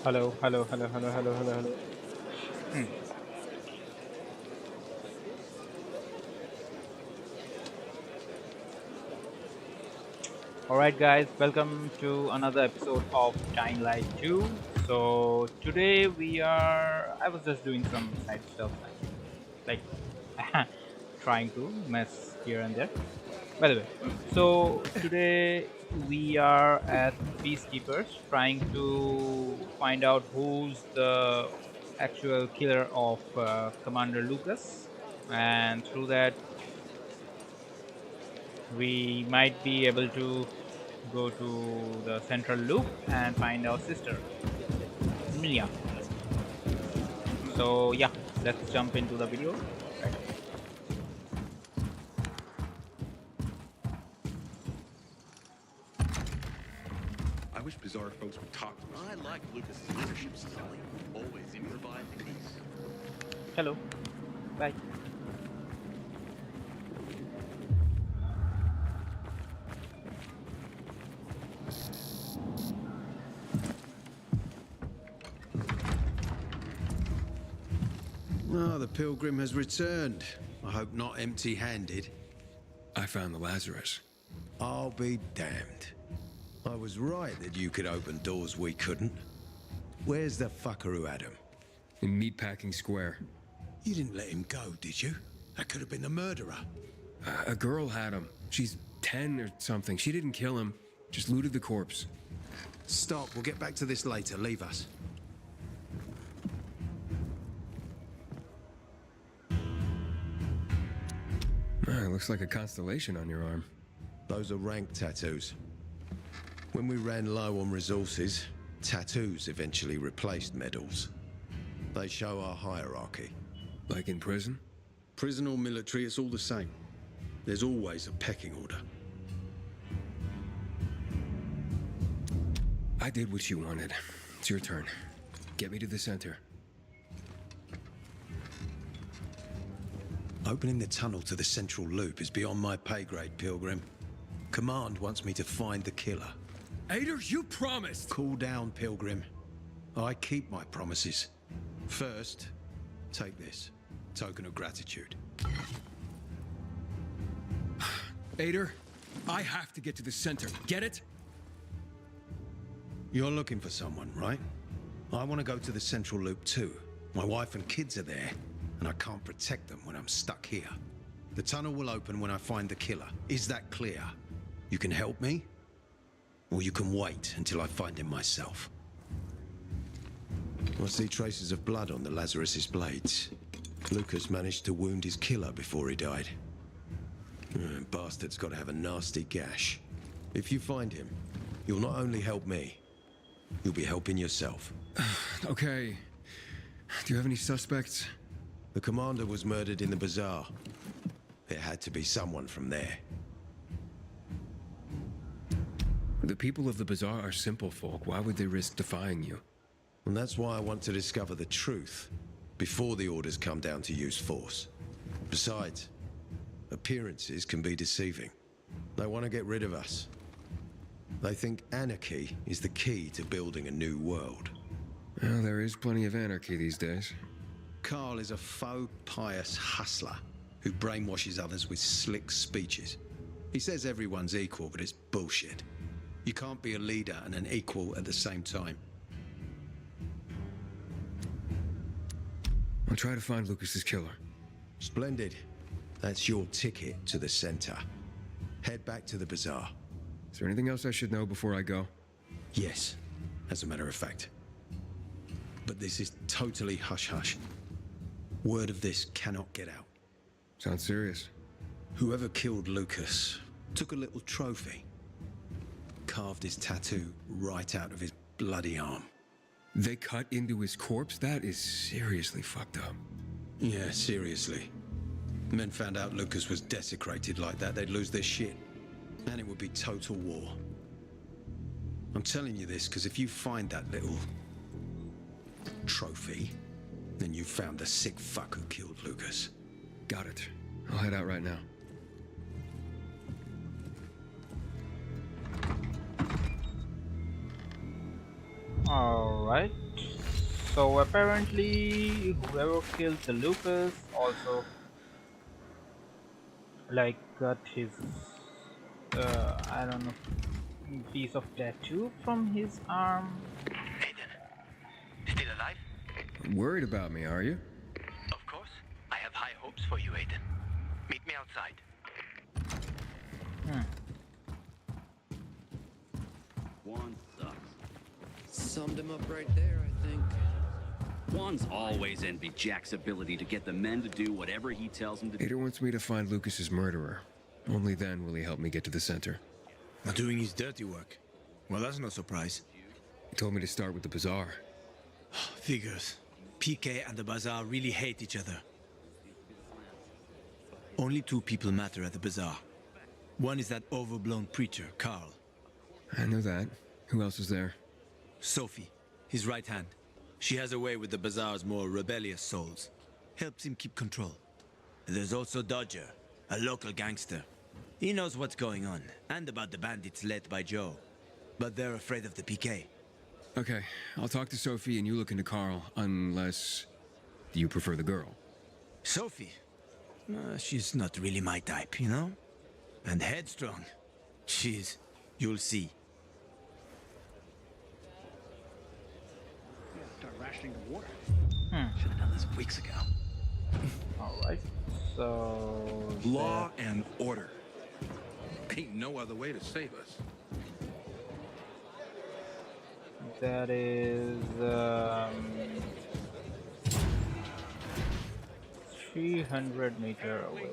Hello, hello, hello, hello, hello, hello, hello. Hmm. All right, guys, welcome to another episode of Shine Light 2. So today I was just doing some side stuff, like trying to mess here and there. By the way, so today we are as peacekeepers trying to find out who's the actual killer of Commander Lucas, and through that we might be able to go to the central loop and find our sister Mia. So yeah, let's jump into the video right away. I wish bizarre folks would talk to us. I like Lucas's leadership style. Always improvise peace. Hello, bye. Oh, the pilgrim has returned. I hope not empty-handed. I found the Lazarus. I'll be damned. I was right that you could open doors we couldn't. Where's the fucker who had him? In Meatpacking Square. You didn't let him go, did you? That could have been the murderer. A girl had him. She's 10 or something. She didn't kill him, just looted the corpse. Stop, we'll get back to this later. Leave us. Looks like a constellation on your arm. Those are rank tattoos. When we ran low on resources, tattoos eventually replaced medals. They show our hierarchy. Like in prison? Prison or military, it's all the same. There's always a pecking order. I did what you wanted. It's your turn. Get me to the center. Opening the tunnel to the central loop is beyond my pay grade, Pilgrim. Command wants me to find the killer. Ader, you promised! Cool down, Pilgrim. I keep my promises. First, take this. Token of gratitude. Ader, I have to get to the center. Get it? You're looking for someone, right? I want to go to the central loop too. My wife and kids are there, and I can't protect them when I'm stuck here. The tunnel will open when I find the killer. Is that clear? You can help me, or you can wait until I find him myself. I see traces of blood on the Lazarus's blades. Lucas managed to wound his killer before he died. Bastard's got to have a nasty gash. If you find him, you'll not only help me, you'll be helping yourself. Okay. Do you have any suspects? The commander was murdered in the bazaar. It had to be someone from there. The people of the bazaar are simple folk. Why would they risk defying you? And that's why I want to discover the truth before the orders come down to use force. Besides, appearances can be deceiving. They want to get rid of us. They think anarchy is the key to building a new world. Well, there is plenty of anarchy these days. Carl is a faux pious hustler who brainwashes others with slick speeches. He says everyone's equal, but it's bullshit. You can't be a leader and an equal at the same time. I'll try to find Lucas's killer. Splendid. That's your ticket to the center. Head back to the bazaar. Is there anything else I should know before I go? Yes, as a matter of fact. But this is totally hush-hush. Word of this cannot get out. Sounds serious. Whoever killed Lucas took a little trophy. Carved his tattoo right out of his bloody arm. They cut into his corpse? That is seriously fucked up. Yeah, seriously. Men found out Lucas was desecrated like that, they'd lose their shit. And it would be total war. I'm telling you this because if you find that little trophy, then you found the sick fuck who killed Lucas. Got it. I'll head out right now. Alright. So apparently whoever killed the Lucas also like got his I don't know, piece of tattoo from his arm. Aiden, still alive? Worried about me, are you? Of course. I have high hopes for you, Aiden. Meet me outside. Hmm. Juan sucks. Summed him up right there, I think. Juan's always envied Jack's ability to get the men to do whatever he tells them to do. Ader wants me to find Lucas's murderer. Only then will he help me get to the center. Not doing his dirty work. Well, that's no surprise. He told me to start with the bazaar. Figures. PK and the bazaar really hate each other. Only two people matter at the bazaar. One is that overblown preacher, Carl. I know that. Who else was there? Sophie, his right hand. She has a way with the bazaar's more rebellious souls. Helps him keep control. And there's also Dodger, a local gangster. He knows what's going on, and about the bandits led by Joe. But they're afraid of the PK. Okay, I'll talk to Sophie and you look into Carl, unless you prefer the girl. Sophie? She's not really my type, you know? And headstrong. You'll see. Start rationing the water. Hmm. Should have done this weeks ago. Alright. So Law and order. Ain't no other way to save us. that is 300 meters away.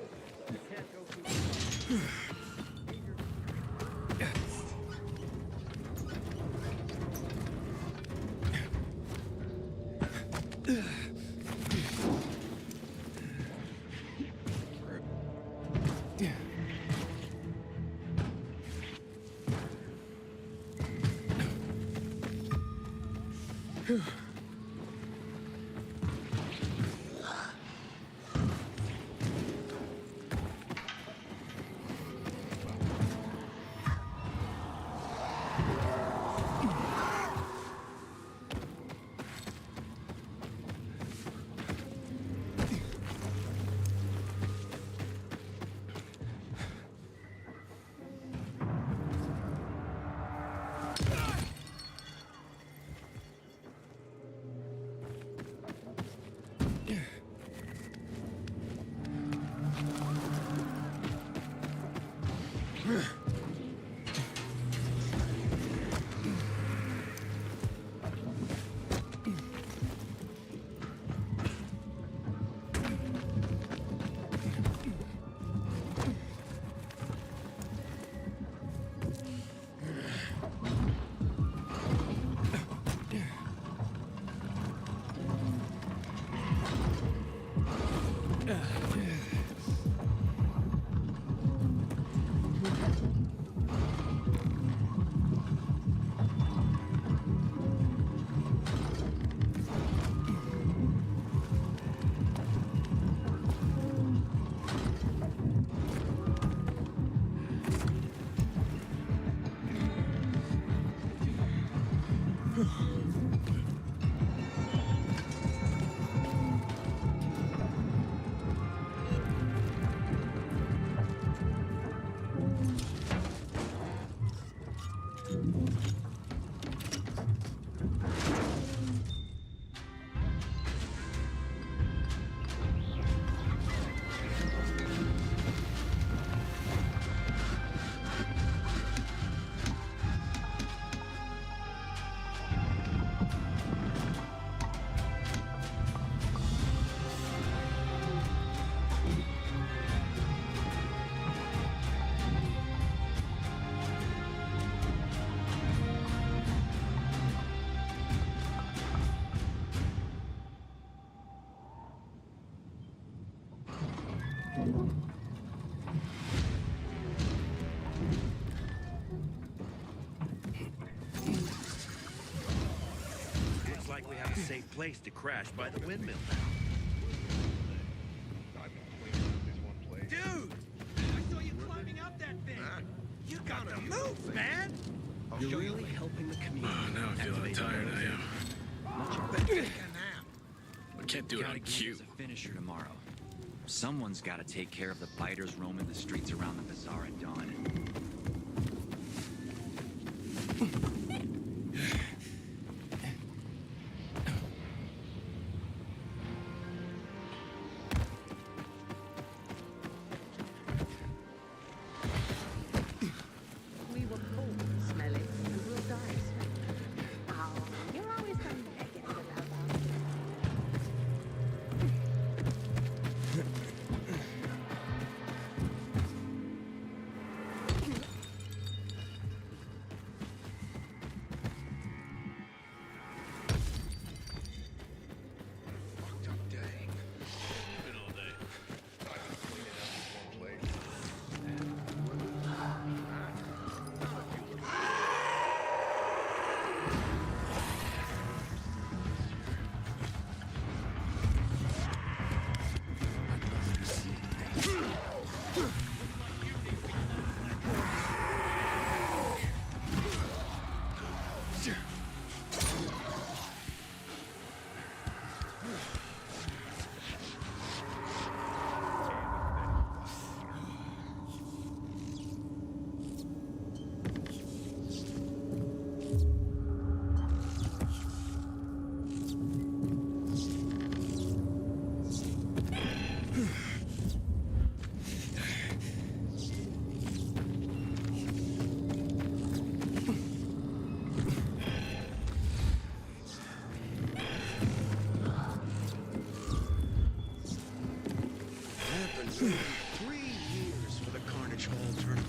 Looks like we have a safe place to crash by the windmill Dude! I saw you climbing up that thing! You gotta move, man! now. You're really helping the community. Now I feel how tired I am. Can't do it on Gotta give cue. us a finisher tomorrow. Someone's gotta take care of the biters roaming the streets around the bazaar at dawn. We were born smelly, and we'll die smelly. Oh, you're always coming back into the love house. Happened 3 years for the Carnage Hall tournament.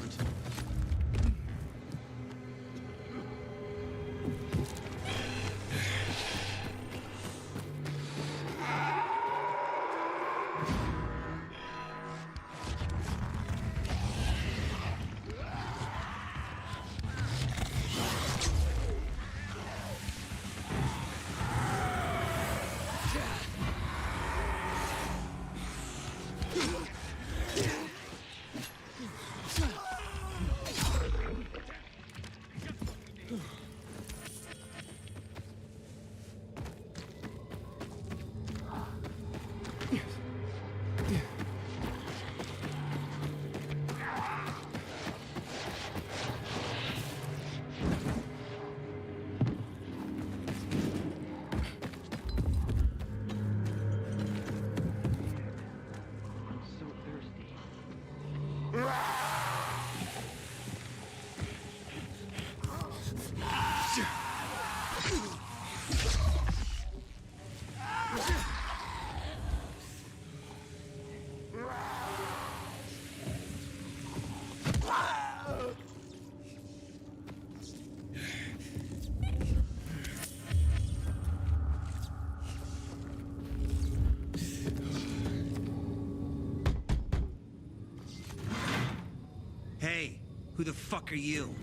Hey, who the fuck are you?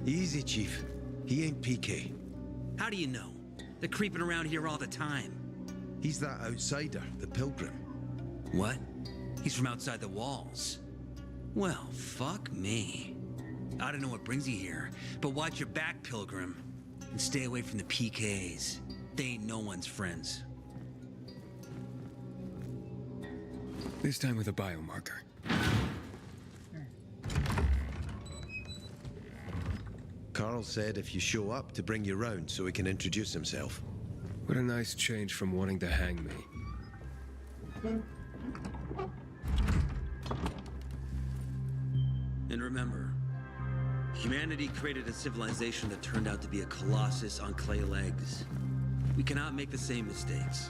Easy, Chief. He ain't PK. How do you know? They're creeping around here all the time. He's that outsider, the pilgrim. What? He's from outside the walls. Well, fuck me. I don't know what brings you here, but watch your back, Pilgrim. And stay away from the PKs. They ain't no one's friends. This time with a biomarker. Carl said if you show up to bring you round so he can introduce himself. What a nice change from wanting to hang me. And remember, humanity created a civilization that turned out to be a colossus on clay legs. We cannot make the same mistakes.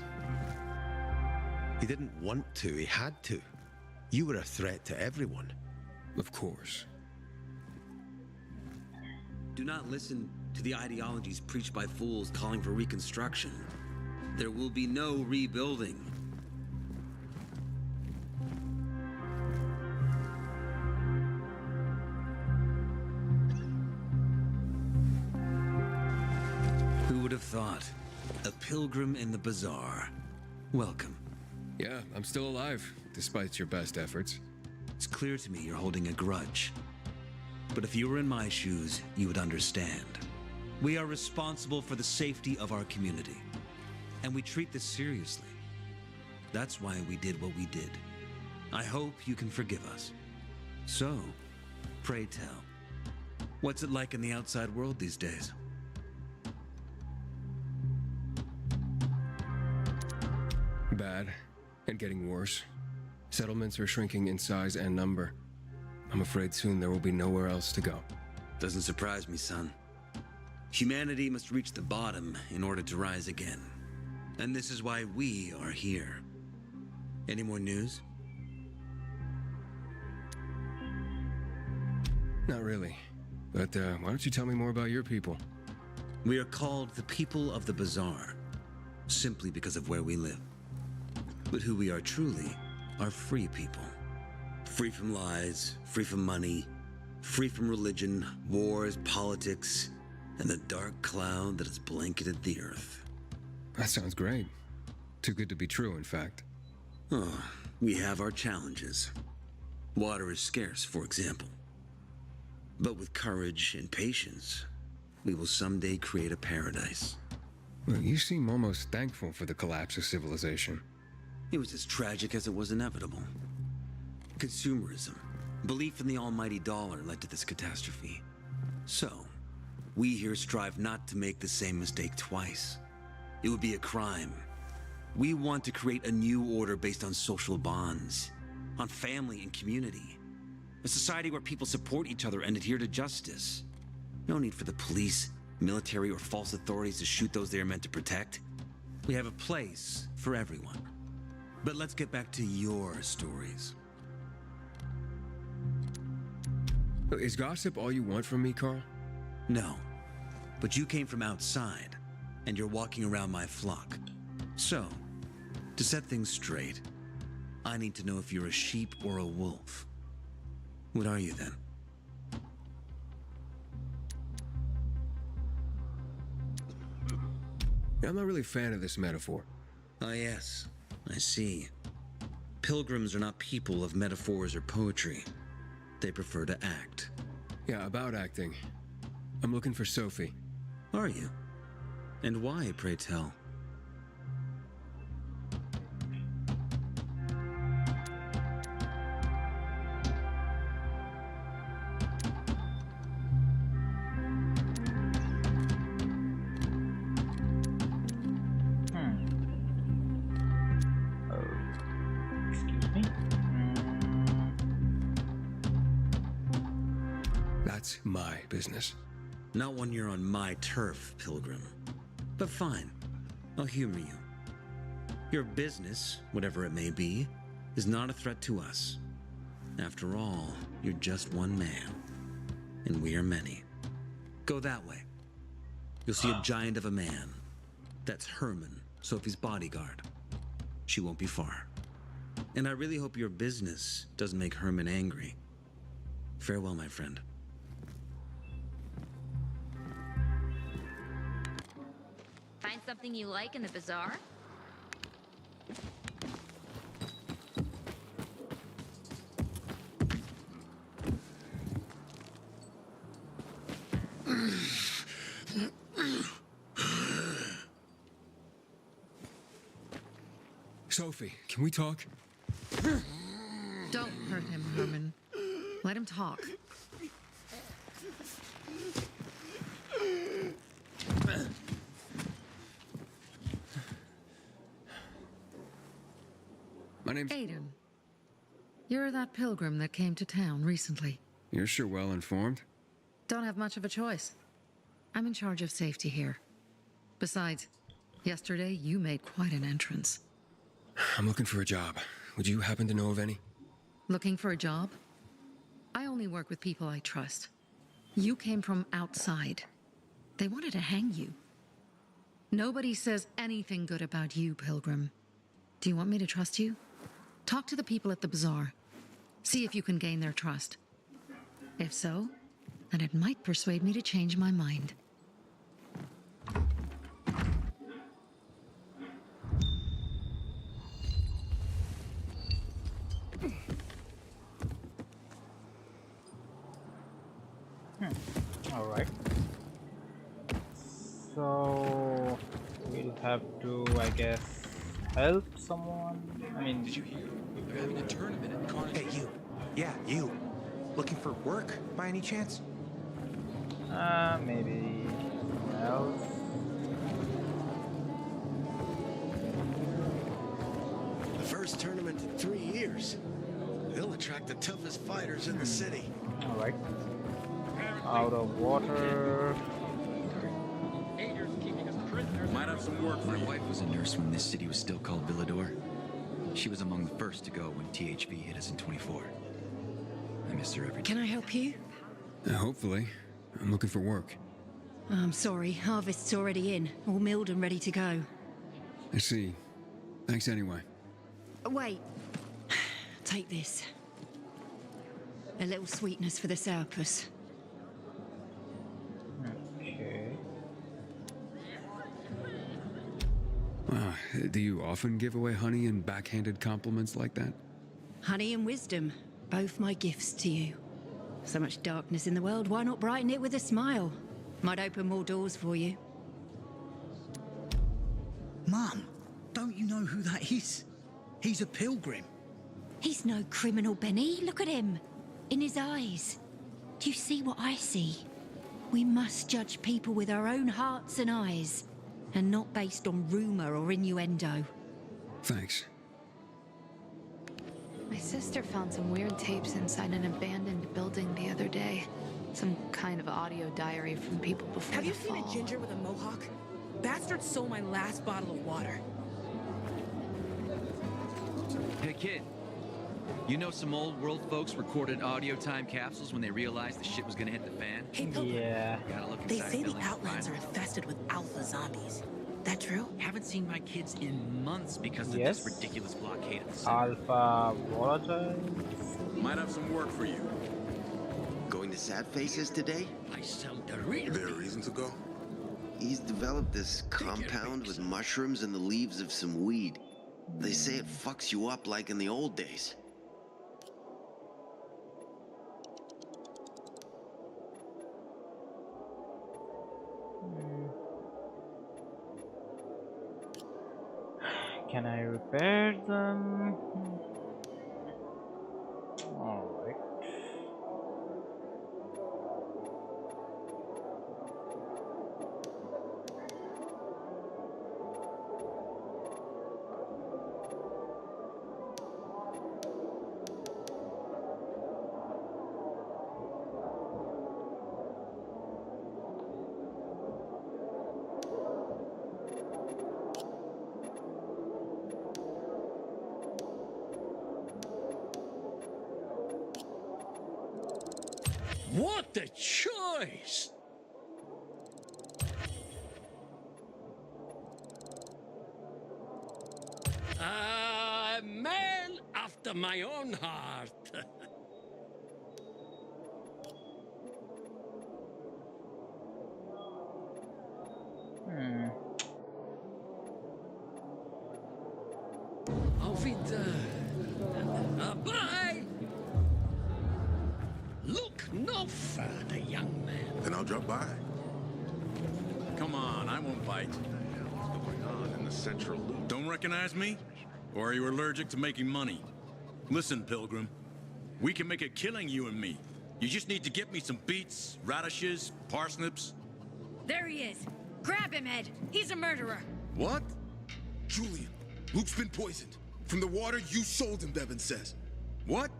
He didn't want to, he had to. You were a threat to everyone. Of course. Do not listen to the ideologies preached by fools calling for reconstruction. There will be no rebuilding. Who would have thought? A pilgrim in the bazaar. Welcome. Yeah, I'm still alive, despite your best efforts. It's clear to me you're holding a grudge. But if you were in my shoes, you would understand. We are responsible for the safety of our community. And we treat this seriously. That's why we did what we did. I hope you can forgive us. So, pray tell, what's it like in the outside world these days? Bad, and getting worse. Settlements are shrinking in size and number. I'm afraid soon there will be nowhere else to go. Doesn't surprise me, son. Humanity must reach the bottom in order to rise again. And this is why we are here. Any more news? Not really. But why don't you tell me more about your people? We are called the people of the Bazaar, simply because of where we live. But who we are truly are free people. Free from lies, free from money, free from religion, wars, politics, and the dark cloud that has blanketed the earth. That sounds great. Too good to be true, in fact. Oh, we have our challenges. Water is scarce, for example. But with courage and patience, we will someday create a paradise. Well, you seem almost thankful for the collapse of civilization. It was as tragic as it was inevitable. Consumerism, belief in the almighty dollar led to this catastrophe. So, we here strive not to make the same mistake twice. It would be a crime. We want to create a new order based on social bonds, on family and community. A society where people support each other and adhere to justice. No need for the police, military, or false authorities to shoot those they are meant to protect. We have a place for everyone. But let's get back to your stories. Is gossip all you want from me, Carl? No, but you came from outside, and you're walking around my flock. So, to set things straight, I need to know if you're a sheep or a wolf. What are you then? I'm not really a fan of this metaphor. Ah, yes, I see. Pilgrims are not people of metaphors or poetry. They prefer to act. Yeah, about acting. I'm looking for Sophie. Are you? And why, pray tell? Excuse me. That's my business. Not when you're on my turf, Pilgrim. But fine, I'll humor you. Your business, whatever it may be, is not a threat to us. After all, you're just one man, and we are many. Go that way. You'll see a giant of a man. That's Herman, Sophie's bodyguard. She won't be far. And I really hope your business doesn't make Herman angry. Farewell, my friend. Find something you like in the bazaar? Sophie, can we talk? Don't hurt him, Herman. Let him talk. My name's... Aiden. You're that pilgrim that came to town recently. You're sure well informed. Don't have much of a choice. I'm in charge of safety here. Besides, yesterday you made quite an entrance. I'm looking for a job. Would you happen to know of any? Looking for a job? I only work with people I trust. You came from outside. They wanted to hang you. Nobody says anything good about you, Pilgrim. Do you want me to trust you? Talk to the people at the bazaar. See if you can gain their trust. If so, then it might persuade me to change my mind. All right. So we'll have to, I guess, help someone. I mean, Did you hear? They're having a tournament at Carnage. Hey, you. Yeah, you. Looking for work by any chance? maybe someone else. The first tournament in 3 years. They'll attract the toughest fighters in the city. All right. Out of water. Might have some work for My you. wife was a nurse when this city was still called Villador. She was among the first to go when THV hit us in 24. I miss her every day. Can I help you? Hopefully. I'm looking for work. I'm sorry, harvest's already in, all milled and ready to go. I see. Thanks anyway. Wait. Take this. A little sweetness for the sourpuss. Okay. Do you often give away honey and backhanded compliments like that? Honey and wisdom, both my gifts to you. So much darkness in the world, why not brighten it with a smile? Might open more doors for you. Mum, don't you know who that is? He's a pilgrim. He's no criminal, Benny. Look at him. In his eyes. Do you see what I see? We must judge people with our own hearts and eyes, and not based on rumor or innuendo. Thanks. My sister found some weird tapes inside an abandoned building the other day. Some kind of audio diary from people before Have the you seen fall. a ginger with a mohawk? Bastard stole my last bottle of water. Hey, kid. You know some old world folks recorded audio time capsules when they realized the shit was gonna hit the fan? Hey, Pilgrim. Yeah. Gotta look They inside say the buildings to Outlands are find them. infested with alpha zombies. That true? Haven't seen my kids in months because of Yes. this ridiculous blockade at the center. Alpha volatile. Might have some work for you. Going to Sad Faces today? I sound the real. Is there a reason to go? He's developed this compound with mushrooms and the leaves of some weed. They say it fucks you up like in the old days. Can I repair them? Alright. What a choice! A man after my own heart. Auf bye! Look no further, young man. Then I'll drop by. Come on, I won't bite. What's going on in the central loop? Don't recognize me? Or are you allergic to making money? Listen, Pilgrim. We can make a killing, you and me. You just need to get me some beets, radishes, parsnips. There he is. Grab him, Ed. He's a murderer. What? Julian, Luke's been poisoned. From the water you sold him, Bevan says. What?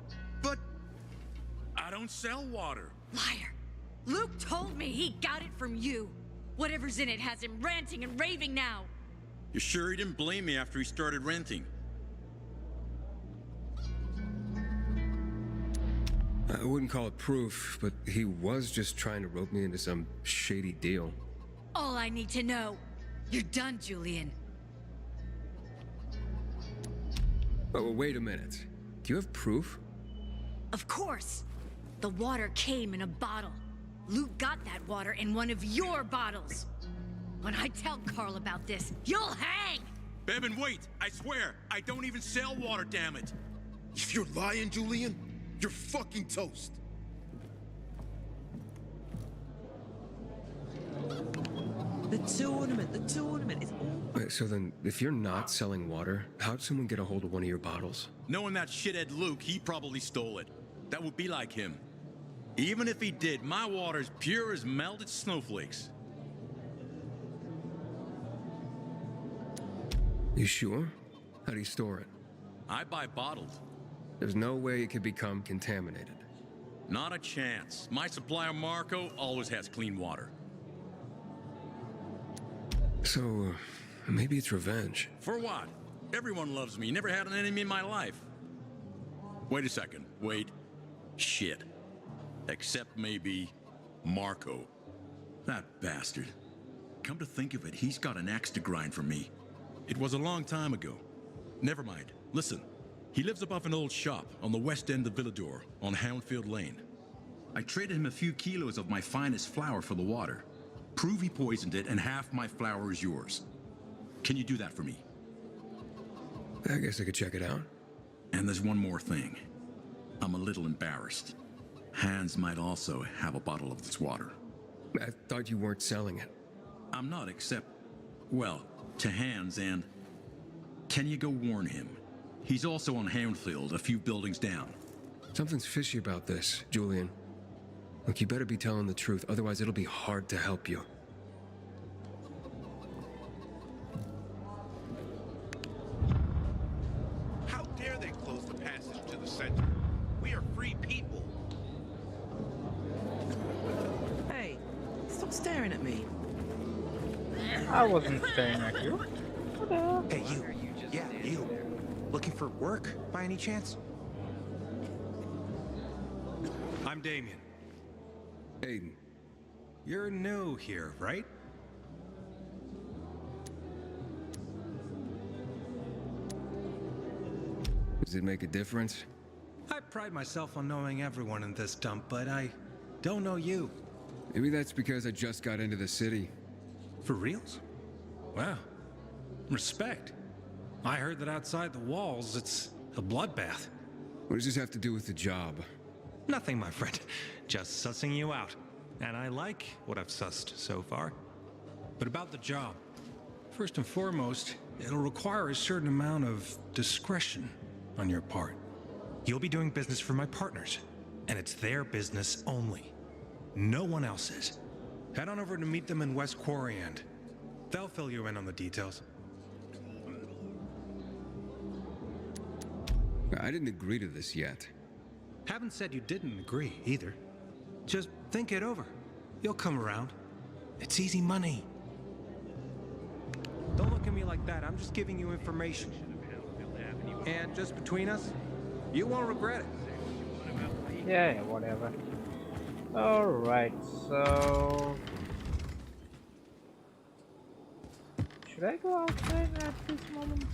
But I don't sell water. Liar. Luke told me he got it from you. Whatever's in it has him ranting and raving now. You sure he didn't blame me after he started renting? I wouldn't call it proof, but he was just trying to rope me into some shady deal. All I need to know. You're done, Julian. Oh, wait a minute. Do you have proof? Of course. The water came in a bottle. Luke got that water in one of your bottles. When I tell Carl about this, you'll hang! Bevan, wait! I swear, I don't even sell water, damn it! If you're lying, Julian, you're fucking toast. The tournament is all... Wait, so then, if you're not selling water, how'd someone get a hold of one of your bottles? Knowing that shithead Luke, he probably stole it. That would be like him. Even if he did, my water's pure as melted snowflakes. You sure? How do you store it? I buy bottled. There's no way it could become contaminated. Not a chance. My supplier, Marco, always has clean water. So, maybe it's revenge. For what? Everyone loves me. Never had an enemy in my life. Wait a second. Wait. Shit. Except maybe Marco. That bastard. Come to think of it, he's got an axe to grind for me. It was a long time ago. Never mind. Listen. He lives above an old shop on the west end of Villador on Houndfield Lane. I traded him a few kilos of my finest flour for the water. Prove he poisoned it and half my flour is yours. Can you do that for me? I guess I could check it out. And there's one more thing. I'm a little embarrassed. Hans might also have a bottle of this water. I thought you weren't selling it. I'm not, except, well, to Hans, and can you go warn him? He's also on Houndfield, a few buildings down. Something's fishy about this, Julian. Look, you better be telling the truth, otherwise it'll be hard to help you. How dare they close the passage to the center? We are free people. Hey, stop staring at me. I wasn't staring at you. Hey, you. Yeah, you. Looking for work, by any chance? I'm Damien. Aiden. You're new here, right? Does it make a difference? I pride myself on knowing everyone in this dump, but I don't know you. Maybe that's because I just got into the city. For reals? Wow. Respect. I heard that outside the walls, it's a bloodbath. What does this have to do with the job? Nothing, my friend. Just sussing you out. And I like what I've sussed so far. But about the job. First and foremost, it'll require a certain amount of discretion on your part. You'll be doing business for my partners, and it's their business only. No one else's. Head on over to meet them in West Quarry End. They'll fill you in on the details. I didn't agree to this yet. Haven't said you didn't agree, either. Just think it over. You'll come around. It's easy money. Don't look at me like that. I'm just giving you information. And just between us, you won't regret it. Yeah, whatever. Alright, so... should I go outside at this moment?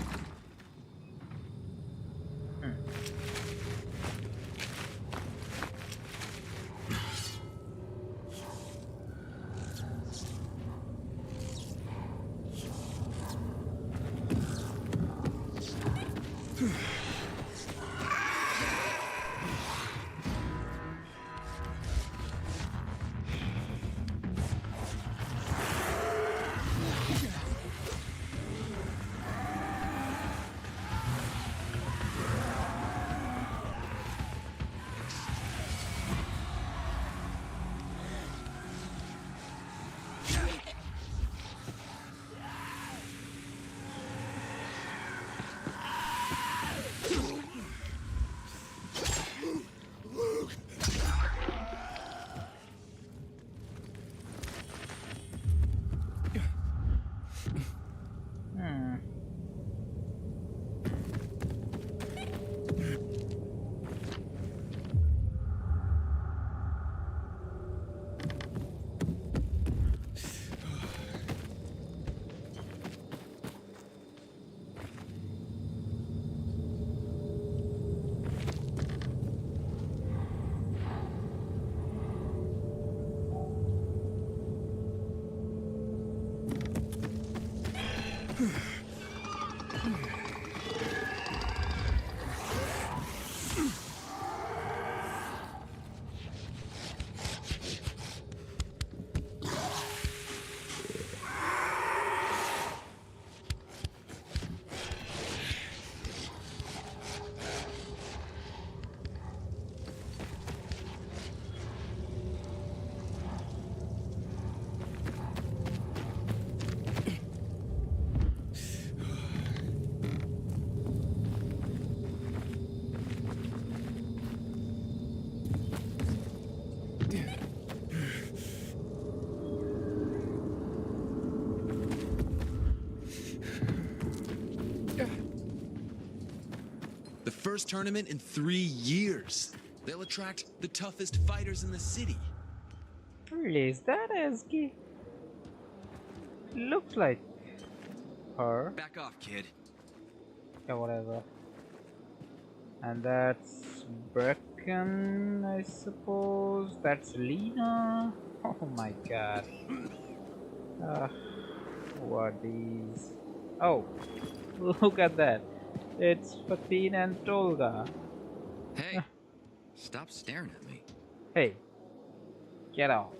first tournament in 3 years. They'll attract the toughest fighters in the city. Really, is that Eski? Looks like her. Back off, kid. Yeah, whatever. And that's Brecken, I suppose. That's Lena. Oh my god. Who are these? Oh, look at that. It's Fatin and Tolga. Hey, stop staring at me. Hey, get out.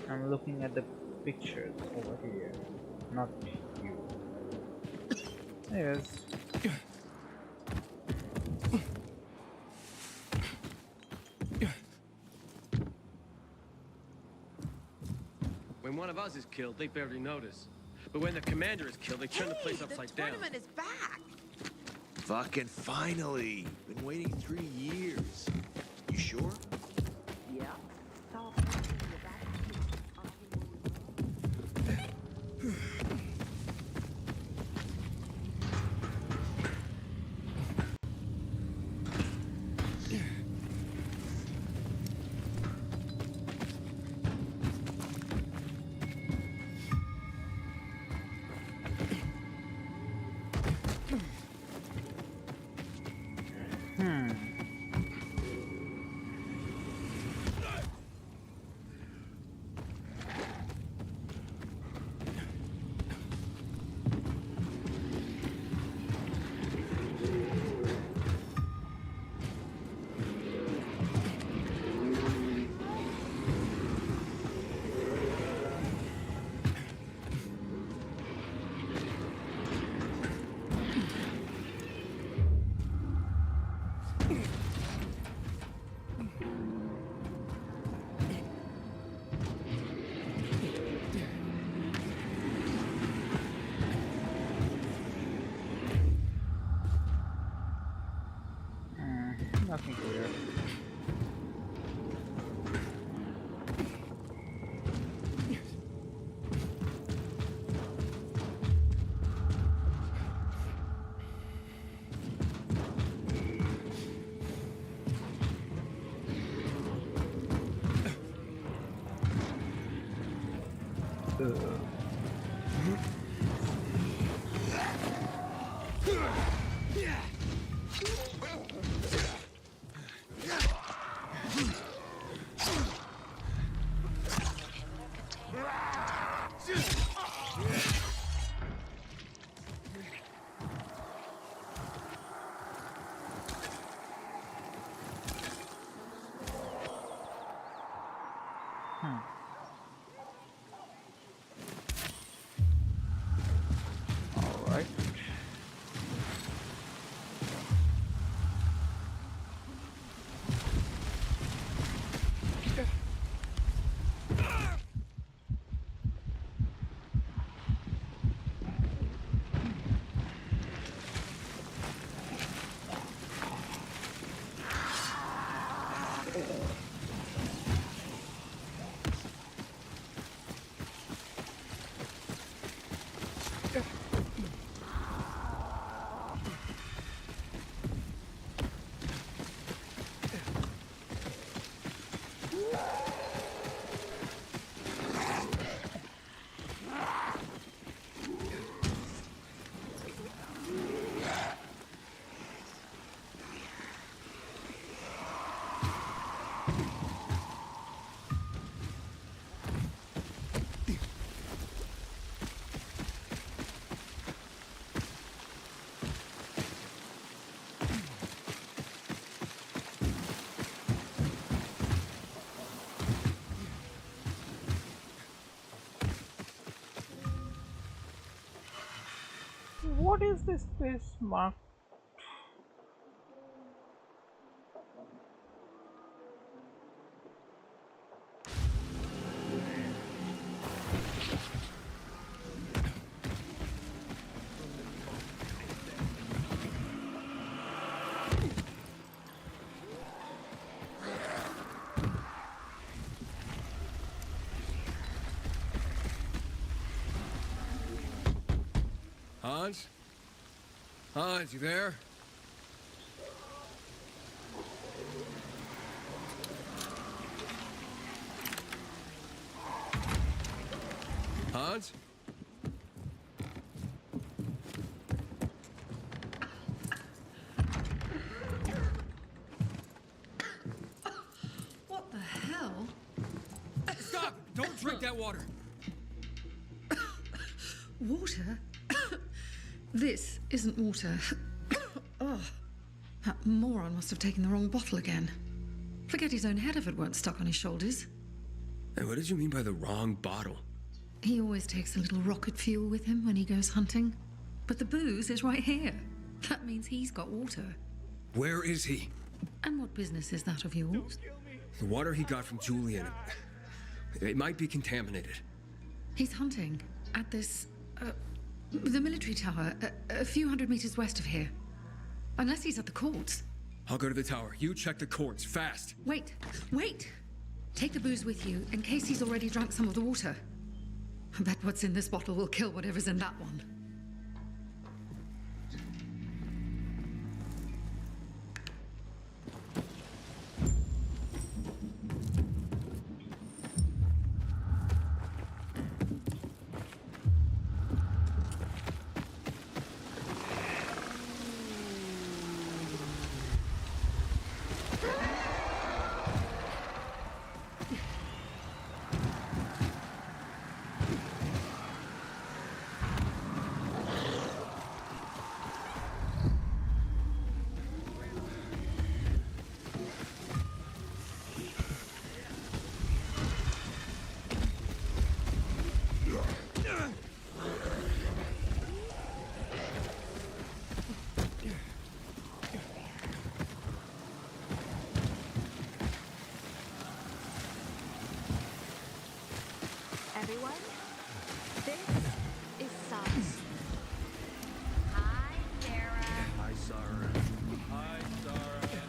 I'm looking at the pictures over here, not you. Yes. When one of us is killed, they barely notice. But when the commander is killed, they turn the place upside down. The tournament is back. Fucking finally. Been waiting 3 years. You sure? Yeah. Nothing clear. All right. What is this place marked? Hans? Hans, you there? Hans? What the hell? Stop! Don't drink that water! Water? This isn't water. Oh, that moron must have taken the wrong bottle again. Forget his own head if it weren't stuck on his shoulders. Hey, what did you mean by the wrong bottle? He always takes a little rocket fuel with him when he goes hunting. But the booze is right here. That means he's got water. Where is he? And what business is that of yours? The water he got from Julian. It might be contaminated. He's hunting at this, the military tower, a few hundred meters west of here. Unless he's at the courts. I'll go to the tower. You check the courts, fast. Wait! Take the booze with you in case he's already drunk some of the water. I bet what's in this bottle will kill whatever's in that one. Everyone, this is Sauce. Hi, Sarah. Hi, Sarah. Hi, Sarah. Hi, Sarah.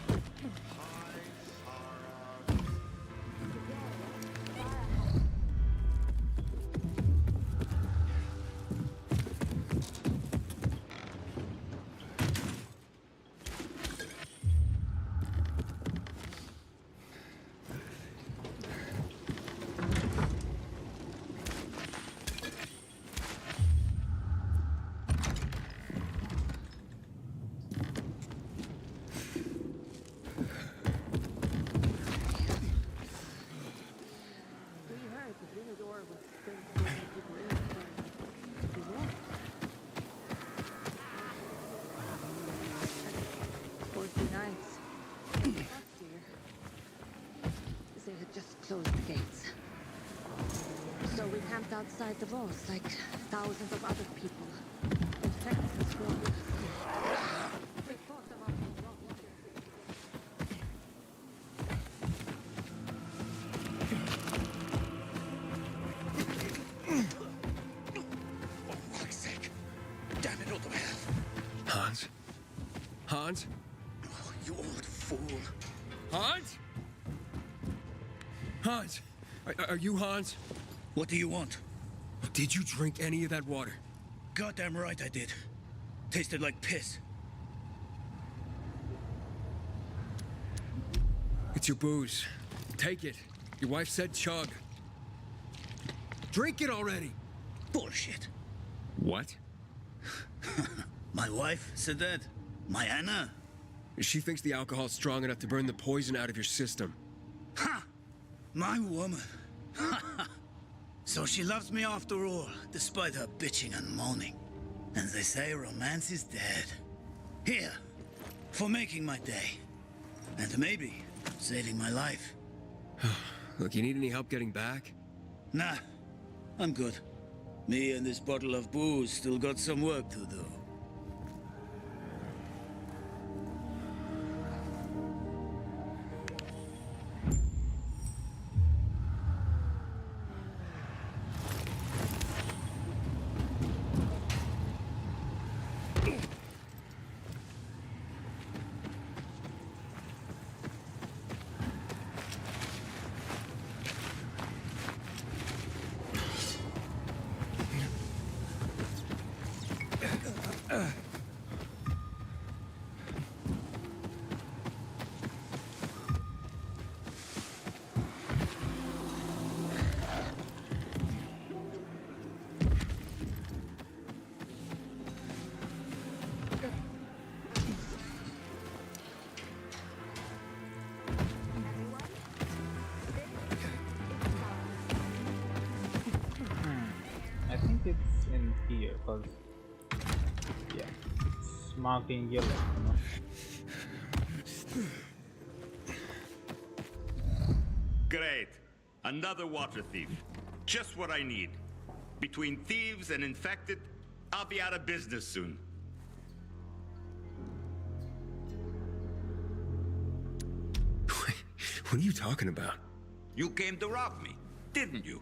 They had just closed the gates. So we camped outside the walls like thousands of other people. Infected as well. We fought them off the rock. For fuck's sake. Damn it, all the hell. Hans? Hans? Oh, you old fool. Hans? Hans! Are you Hans? What do you want? Did you drink any of that water? Goddamn right I did. Tasted like piss. It's your booze. Take it. Your wife said chug. Drink it already! Bullshit. What? My wife said that? My Anna? She thinks the alcohol's strong enough to burn the poison out of your system. Ha! My woman. So she loves me after all, despite her bitching and moaning. And they say romance is dead. Here, for making my day. And maybe saving my life. Look, you need any help getting back? Nah, I'm good. Me and this bottle of booze still got some work to do. here, cause yeah, it's marked in yellow. You know? Great. Another water thief. Just what I need. Between thieves and infected, I'll be out of business soon. What are you talking about? You came to rob me, didn't you?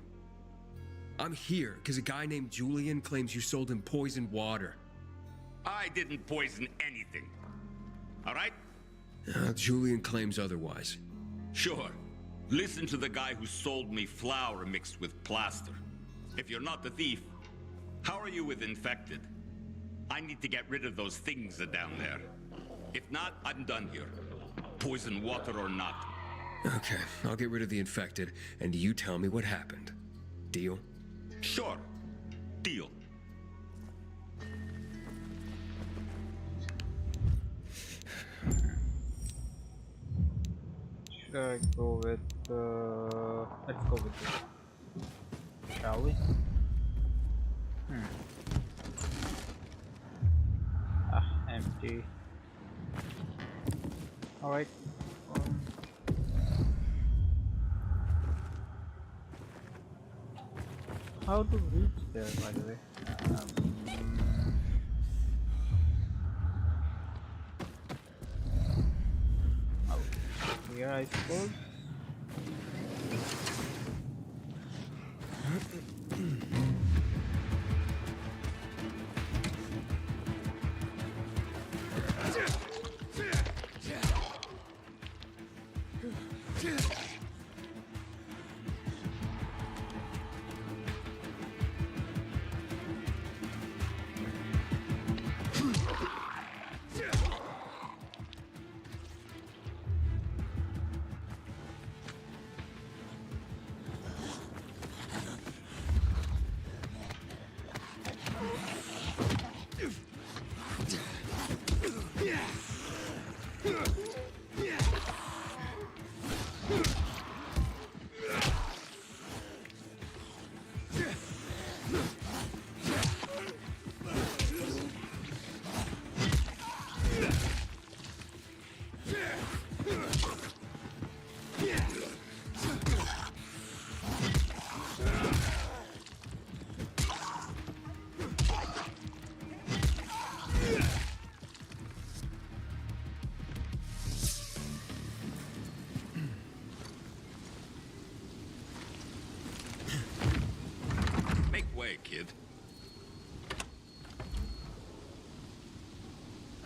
I'm here because a guy named Julian claims you sold him poisoned water. I didn't poison anything. All right? Julian claims otherwise. Sure. Listen to the guy who sold me flour mixed with plaster. If you're not the thief, how are you with infected? I need to get rid of those things down there. If not, I'm done here. Poison water or not. Okay, I'll get rid of the infected, and you tell me what happened. Deal? Sure. Deal. Should I go with let's go with this. Shall we? Empty. Alright. How to reach there, by the way? Here, I suppose. Kid.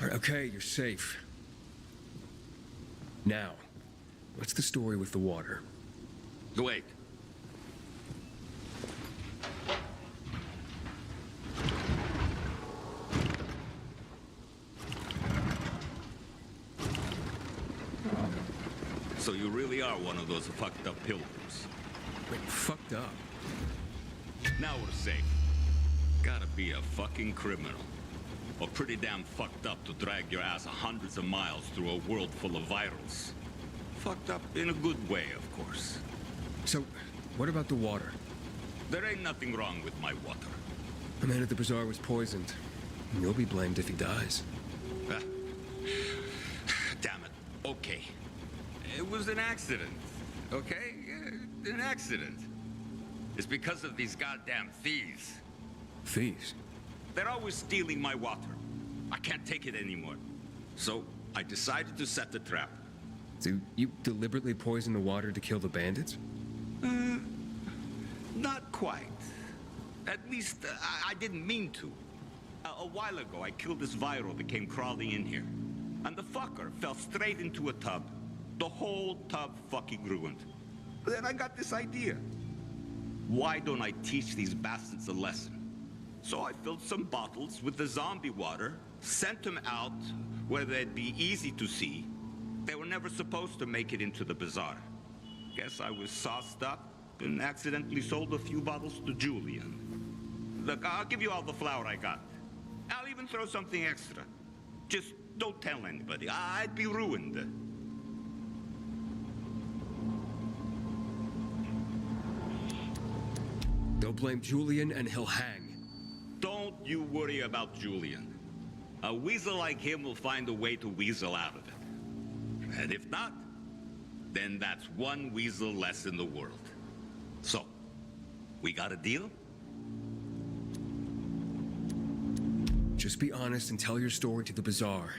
Okay, you're safe. Now, what's the story with the water? Wait. So you really are one of those fucked up pilgrims. Wait, fucked up? Now we're safe. Gotta be a fucking criminal. Or pretty damn fucked up to drag your ass hundreds of miles through a world full of virals. Fucked up in a good way, of course. So, what about the water? There ain't nothing wrong with my water. The man at the bazaar was poisoned. You'll be blamed if he dies. Damn it. Okay. It was an accident. Okay? An accident. It's because of these goddamn thieves. Thieves? They're always stealing my water. I can't take it anymore. So I decided to set the trap. So you deliberately poisoned the water to kill the bandits? Not quite. At least I didn't mean to. A while ago, I killed this viral that came crawling in here. And the fucker fell straight into a tub. The whole tub fucking ruined. Then I got this idea. Why don't I teach these bastards a lesson? So I filled some bottles with the zombie water, sent them out where they'd be easy to see. They were never supposed to make it into the bazaar. Guess I was sauced up and accidentally sold a few bottles to Julian. Look, I'll give you all the flour I got. I'll even throw something extra. Just don't tell anybody. I'd be ruined. Don't blame Julian and he'll hang. Don't you worry about Julian. A weasel like him will find a way to weasel out of it. And if not, then that's one weasel less in the world. So, we got a deal? Just be honest and tell your story to the bazaar.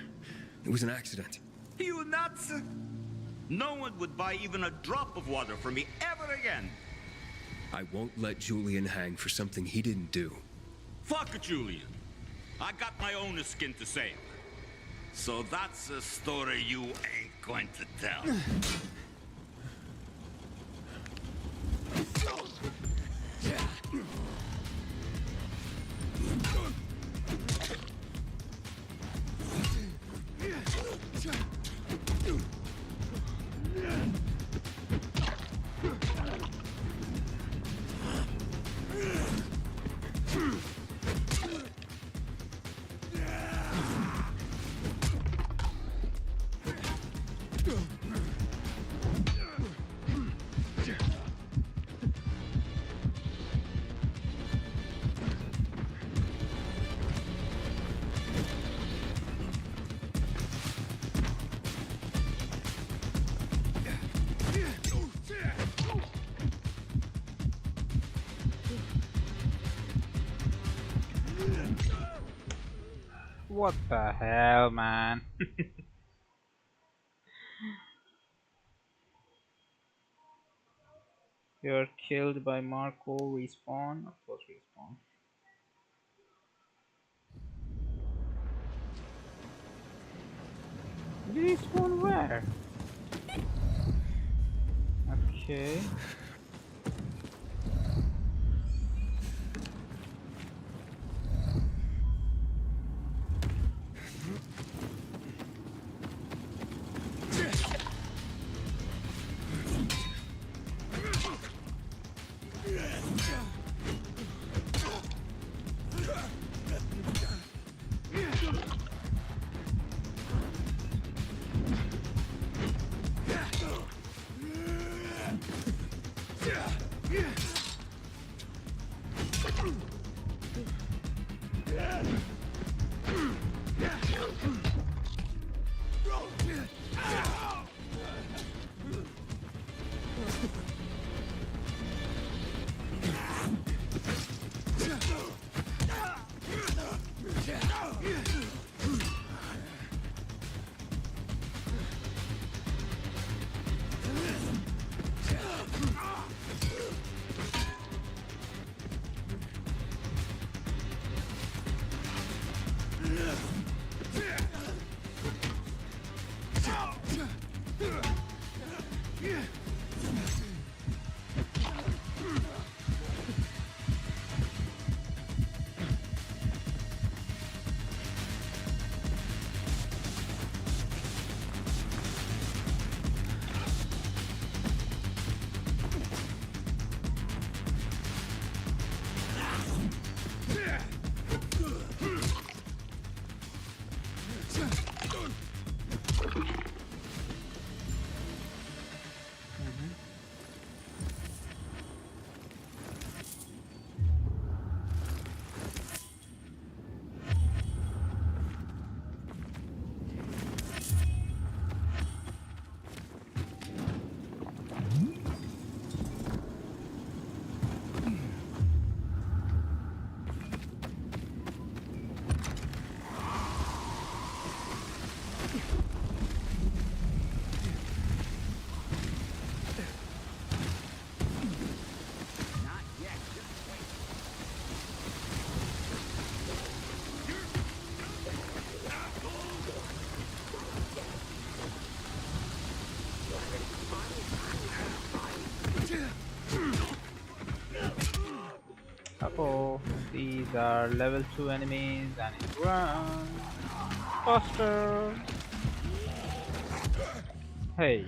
It was an accident. You nuts? No one would buy even a drop of water from me ever again. I won't let Julian hang for something he didn't do. Fuck Julian. I got my own skin to save. So that's a story you ain't going to tell. What the hell, man? You're killed by Marco. Respawn? Of course, respawn. Respawn where? Okay. Uh-oh, these are level 2 enemies and it runs faster. Hey.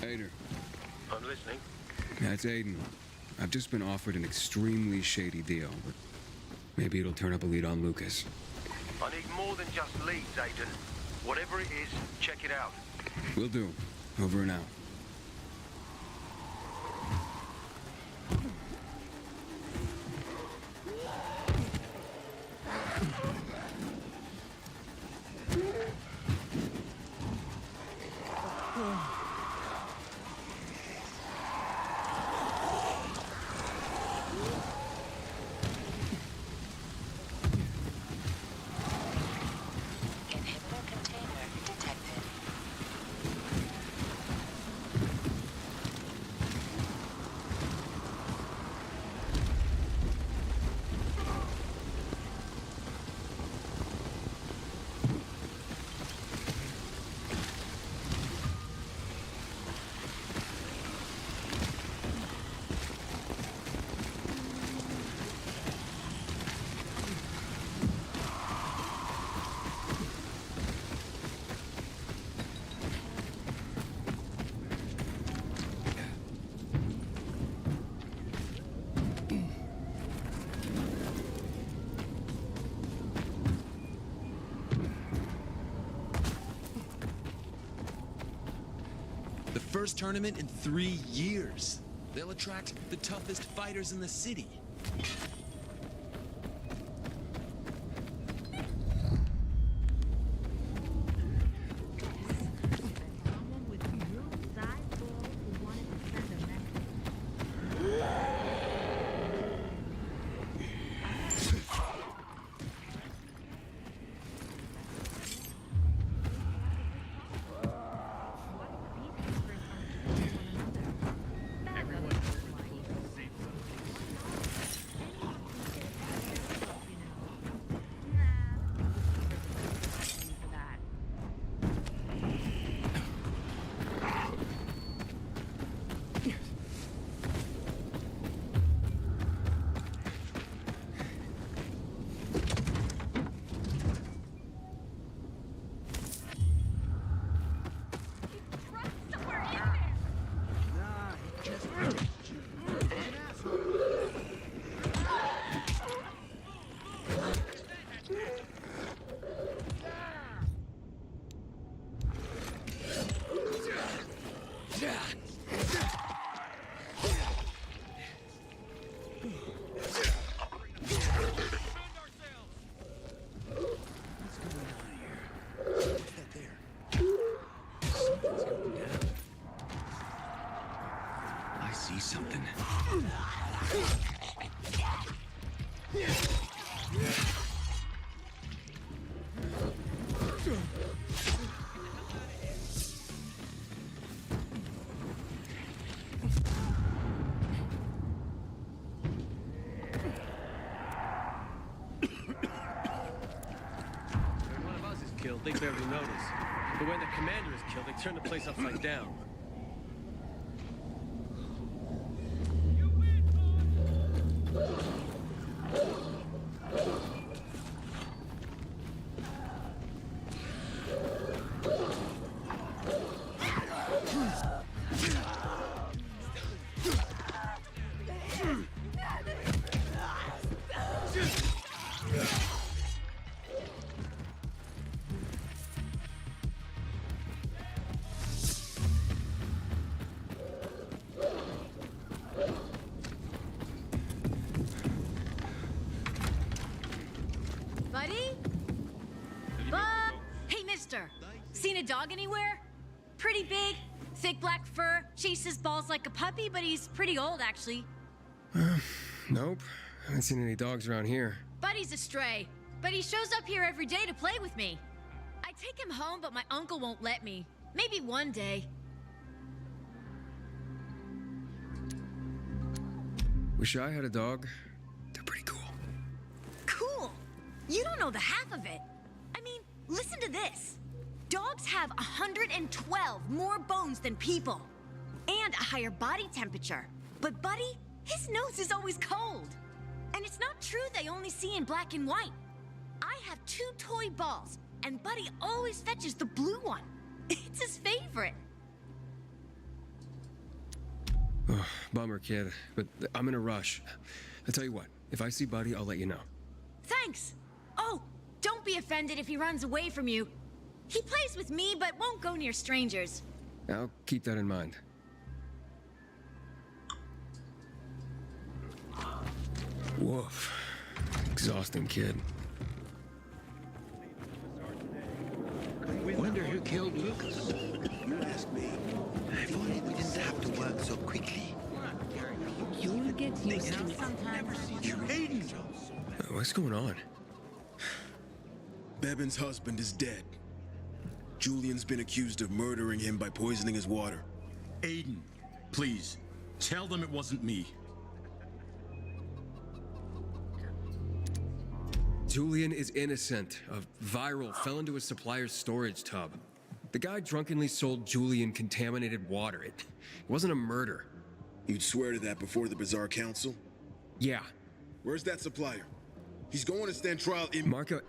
Ader, I'm listening. that's Aiden. I've just been offered an extremely shady deal, but maybe it'll turn up a lead on Lucas. I need more than just leads, Aiden. Whatever it is, check it out. Will do. Over and out. The first tournament in 3 years. They'll attract the toughest fighters in the city. I see something. When one of us is killed, they barely notice. But when the commander is killed, they turn the place upside down. Buddy? Hey, mister. Seen a dog anywhere? Pretty big, thick black fur, chases balls like a puppy, but he's pretty old, actually. Nope. Haven't seen any dogs around here. Buddy's a stray, but he shows up here every day to play with me. I take him home, but my uncle won't let me. Maybe one day. Wish I had a dog. Cool! You don't know the half of it. I mean, listen to this. Dogs have 112 more bones than people. And a higher body temperature. But Buddy, his nose is always cold. And it's not true they only see in black and white. I have 2 toy balls, and Buddy always fetches the blue one. It's his favorite. Oh, bummer, kid, but I'm in a rush. I'll tell you what, if I see Buddy, I'll let you know. Thanks. Oh, don't be offended if he runs away from you. He plays with me, but won't go near strangers. I'll keep that in mind. Woof. Exhausting, kid. Wonder who killed Lucas? You ask me. If only we didn't have to work so quickly. You'll get used to it sometimes. Aiden! What's going on? Bevan's husband is dead. Julian's been accused of murdering him by poisoning his water. Aiden, please, tell them it wasn't me. Julian is innocent. A viral fell into his supplier's storage tub. The guy drunkenly sold Julian contaminated water. It wasn't a murder. You'd swear to that before the Bazaar Council? Yeah. Where's that supplier? He's going to stand trial in— Marco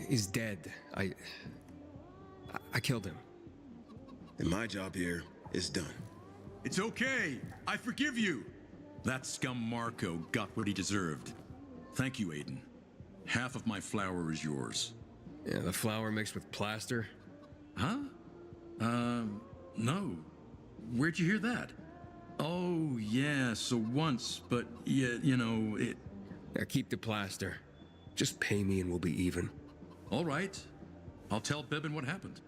is dead. I killed him. And my job here is done. It's okay. I forgive you. That scum Marco got what he deserved. Thank you, Aiden. Half of my flour is yours. Yeah, the flour mixed with plaster? Huh? No. Where'd you hear that? Oh, yeah, so once, but yeah, you know, it... Yeah, keep the plaster. Just pay me and we'll be even. All right. I'll tell Bevan what happened.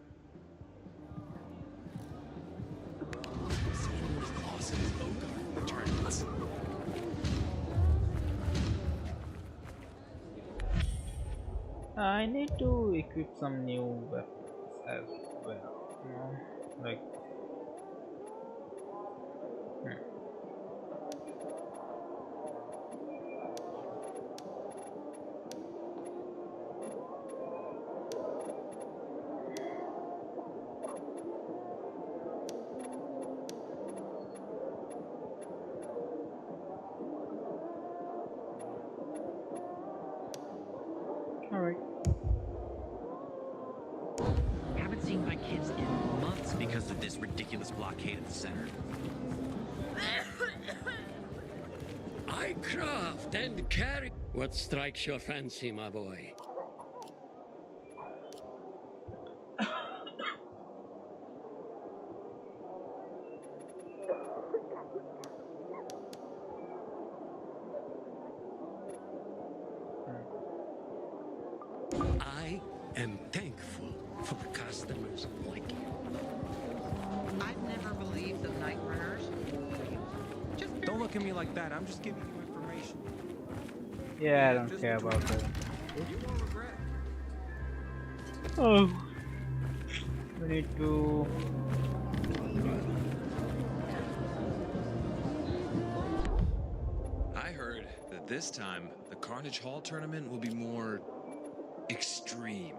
I need to equip some new weapons as well. You know, like. Alright. Haven't seen my kids in months because of this ridiculous blockade at the center. I craft and carry. What strikes your fancy, my boy? I am thankful for customers like you. I've never believed the night runners. Don't look at me like that. I'm just giving you information. Yeah, I don't care about that. You won't regret it. Oh, we need to. I heard that this time the Carnage Hall tournament will be more extreme.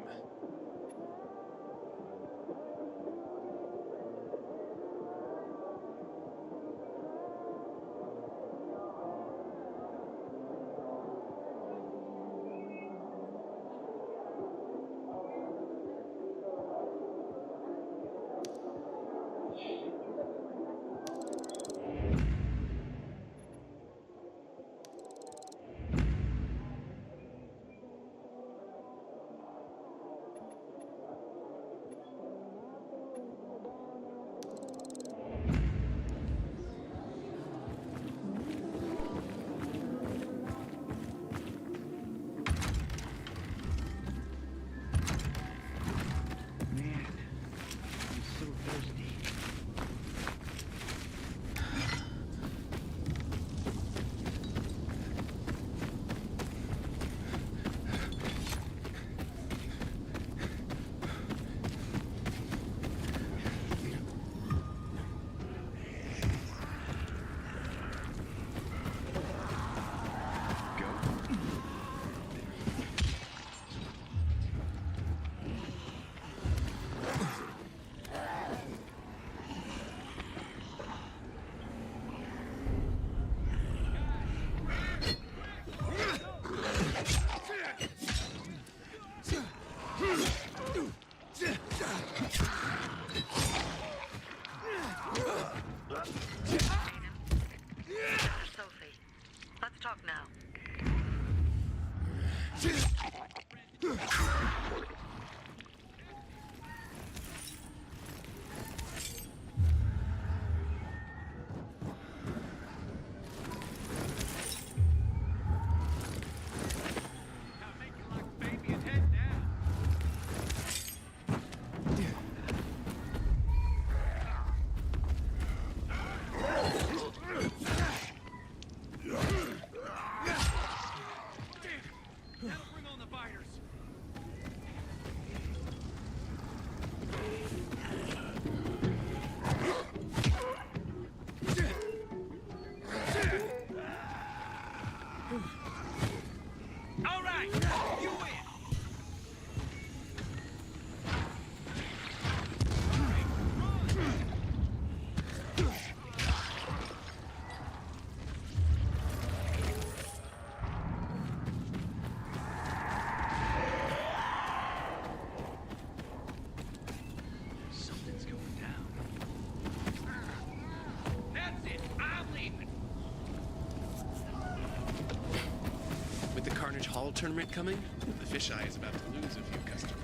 tall tournament coming? The fisheye is about to lose a few customers.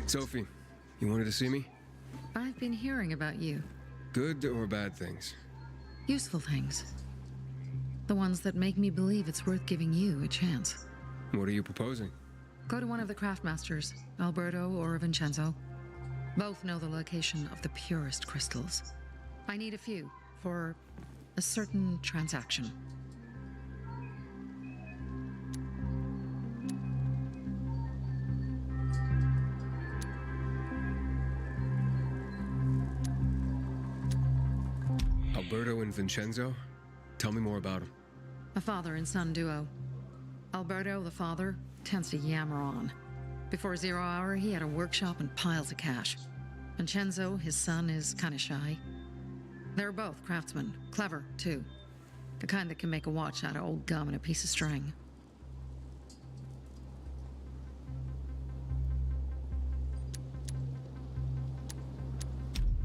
Sophie, you wanted to see me? I've been hearing about you. Good or bad things? Useful things. The ones that make me believe it's worth giving you a chance. What are you proposing? Go to one of the craftmasters, Alberto or Vincenzo. Both know the location of the purest crystals. I need a few for a certain transaction. Alberto and Vincenzo? Tell me more about them. A father and son duo. Alberto, the father, tends to yammer on. Before 0 hour, he had a workshop and piles of cash. Vincenzo, his son, is kind of shy. They're both craftsmen, clever, too. The kind that can make a watch out of old gum and a piece of string.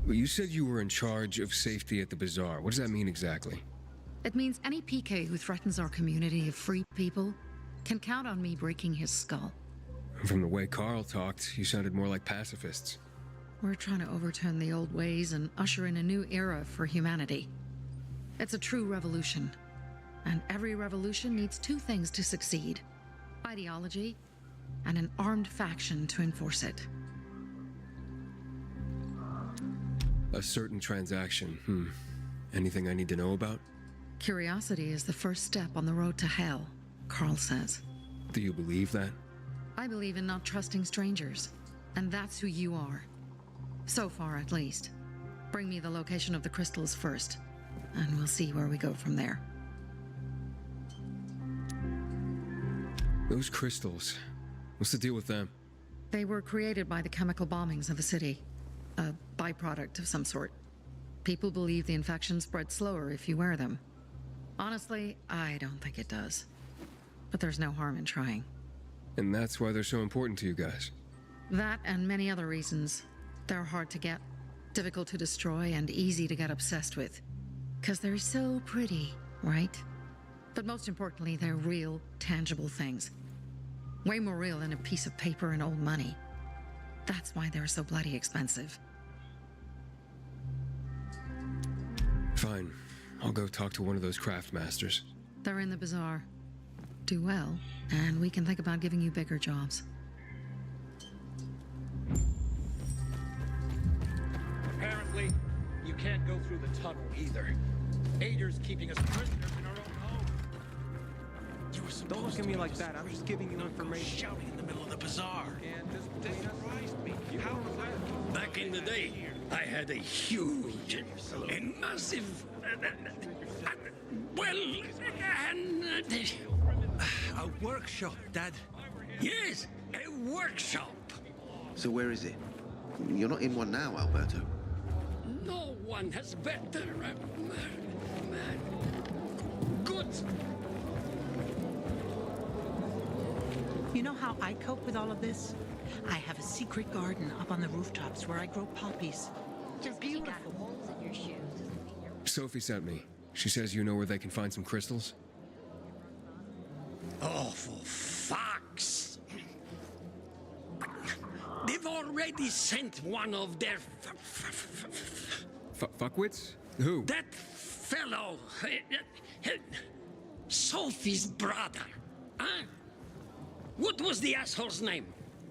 Well, you said you were in charge of safety at the bazaar. What does that mean exactly? It means any PK who threatens our community of free people can count on me breaking his skull. From the way Carl talked, you sounded more like pacifists. We're trying to overturn the old ways and usher in a new era for humanity. It's a true revolution. And every revolution needs two things to succeed: ideology and an armed faction to enforce it. A certain transaction, Anything I need to know about? Curiosity is the first step on the road to hell, Carl says. Do you believe that? I believe in not trusting strangers, and that's who you are. So far, at least. Bring me the location of the crystals first, and we'll see where we go from there. Those crystals, what's the deal with them? They were created by the chemical bombings of the city. A byproduct of some sort. People believe the infection spreads slower if you wear them. Honestly, I don't think it does. But there's no harm in trying. And that's why they're so important to you guys. That and many other reasons. They're hard to get, difficult to destroy, and easy to get obsessed with. 'Cause they're so pretty, right? But most importantly, they're real, tangible things. Way more real than a piece of paper and old money. That's why they're so bloody expensive. Fine. I'll go talk to one of those craft masters. They're in the bazaar. Do well, and we can think about giving you bigger jobs. Apparently, you can't go through the tunnel either. Ader's keeping us prisoners in our own home. Don't look at me like that. I'm just giving you information. Shouting in the middle of the bazaar. And just surprised me. How was that? Back in the day, I had a huge and massive, A workshop, Dad. Yes, a workshop. So where is it? You're not in one now, Alberto. No one has better. Good. You know how I cope with all of this? I have a secret garden up on the rooftops where I grow poppies. Just because you got holes in your shoes doesn't mean you're... Sophie sent me. She says you know where they can find some crystals? Oh, for fuck's... They've already sent one of their... Fuckwits? Who? That fellow... Sophie's brother. Huh? What was the asshole's name?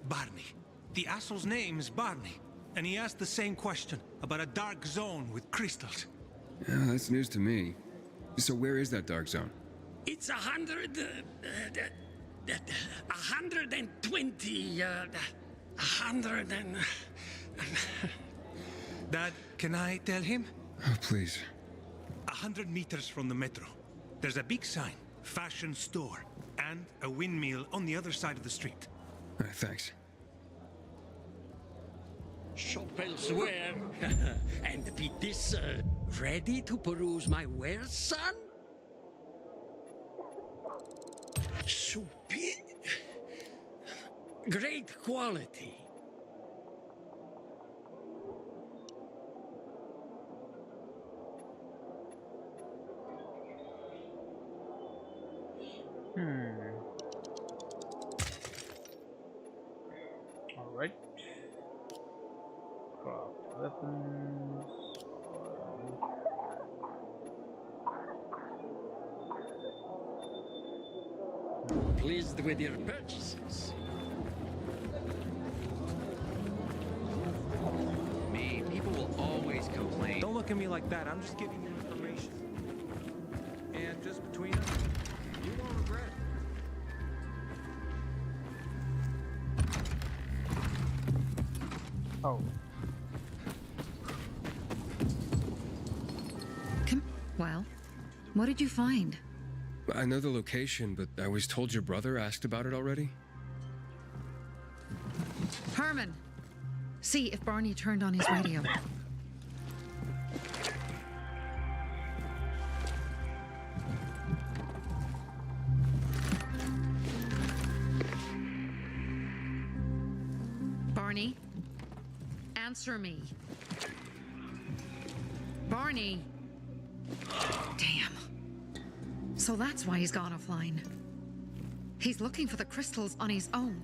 Barney. The asshole's name is Barney. And he asked the same question about a dark zone with crystals. Yeah, that's news to me. So where is that dark zone? It's 120... 100 and... Dad, can I tell him? Oh, please. 100 meters from the metro. There's a big sign, fashion store, and a windmill on the other side of the street. Thanks. Shop elsewhere. And be this ready to peruse my wares, son? Great quality. All right. Craft weapons. Pleased with your purchases. Me, people will always complain. Don't look at me like that. I'm just giving you information. And just between us, you won't regret it. Oh. Well, what did you find? I know the location, but I was told your brother asked about it already. Herman, see if Barney turned on his radio. Barney, answer me. Barney! Damn. So that's why he's gone offline. He's looking for the crystals on his own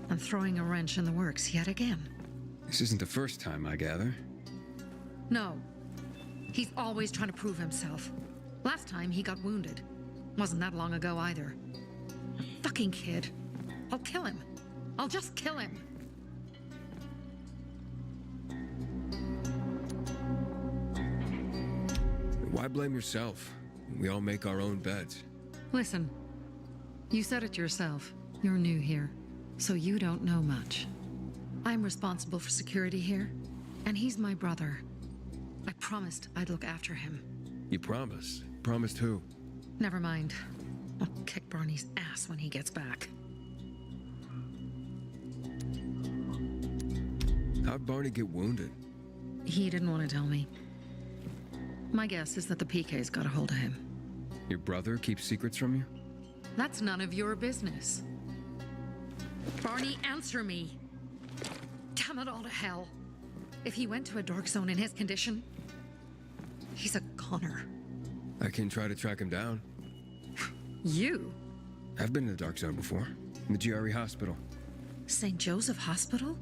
and throwing a wrench in the works yet again. This isn't the first time, I gather. No. He's always trying to prove himself. Last time he got wounded. Wasn't that long ago either. A fucking kid. I'll kill him. I'll just kill him. Why blame yourself? We all make our own beds. Listen, you said it yourself. You're new here, so you don't know much. I'm responsible for security here, and he's my brother. I promised I'd look after him. You promised? Promised who? Never mind. I'll kick Barney's ass when he gets back. How'd Barney get wounded? He didn't want to tell me. My guess is that the PK's got a hold of him. Your brother keeps secrets from you? That's none of your business. Barney, answer me. Damn it all to hell. If he went to a dark zone in his condition, he's a goner. I can try to track him down. You? I've been in the dark zone before. In the GRE hospital. St. Joseph Hospital?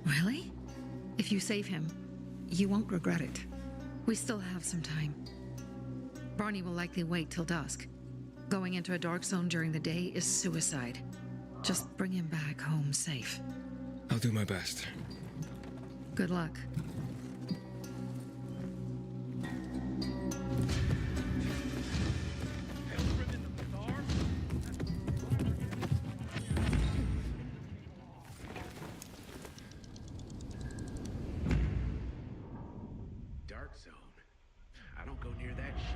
Really? If you save him, you won't regret it. We still have some time. Barney will likely wait till dusk. Going into a dark zone during the day is suicide. Just bring him back home safe. I'll do my best. Good luck. Dark zone. I don't go near that shit.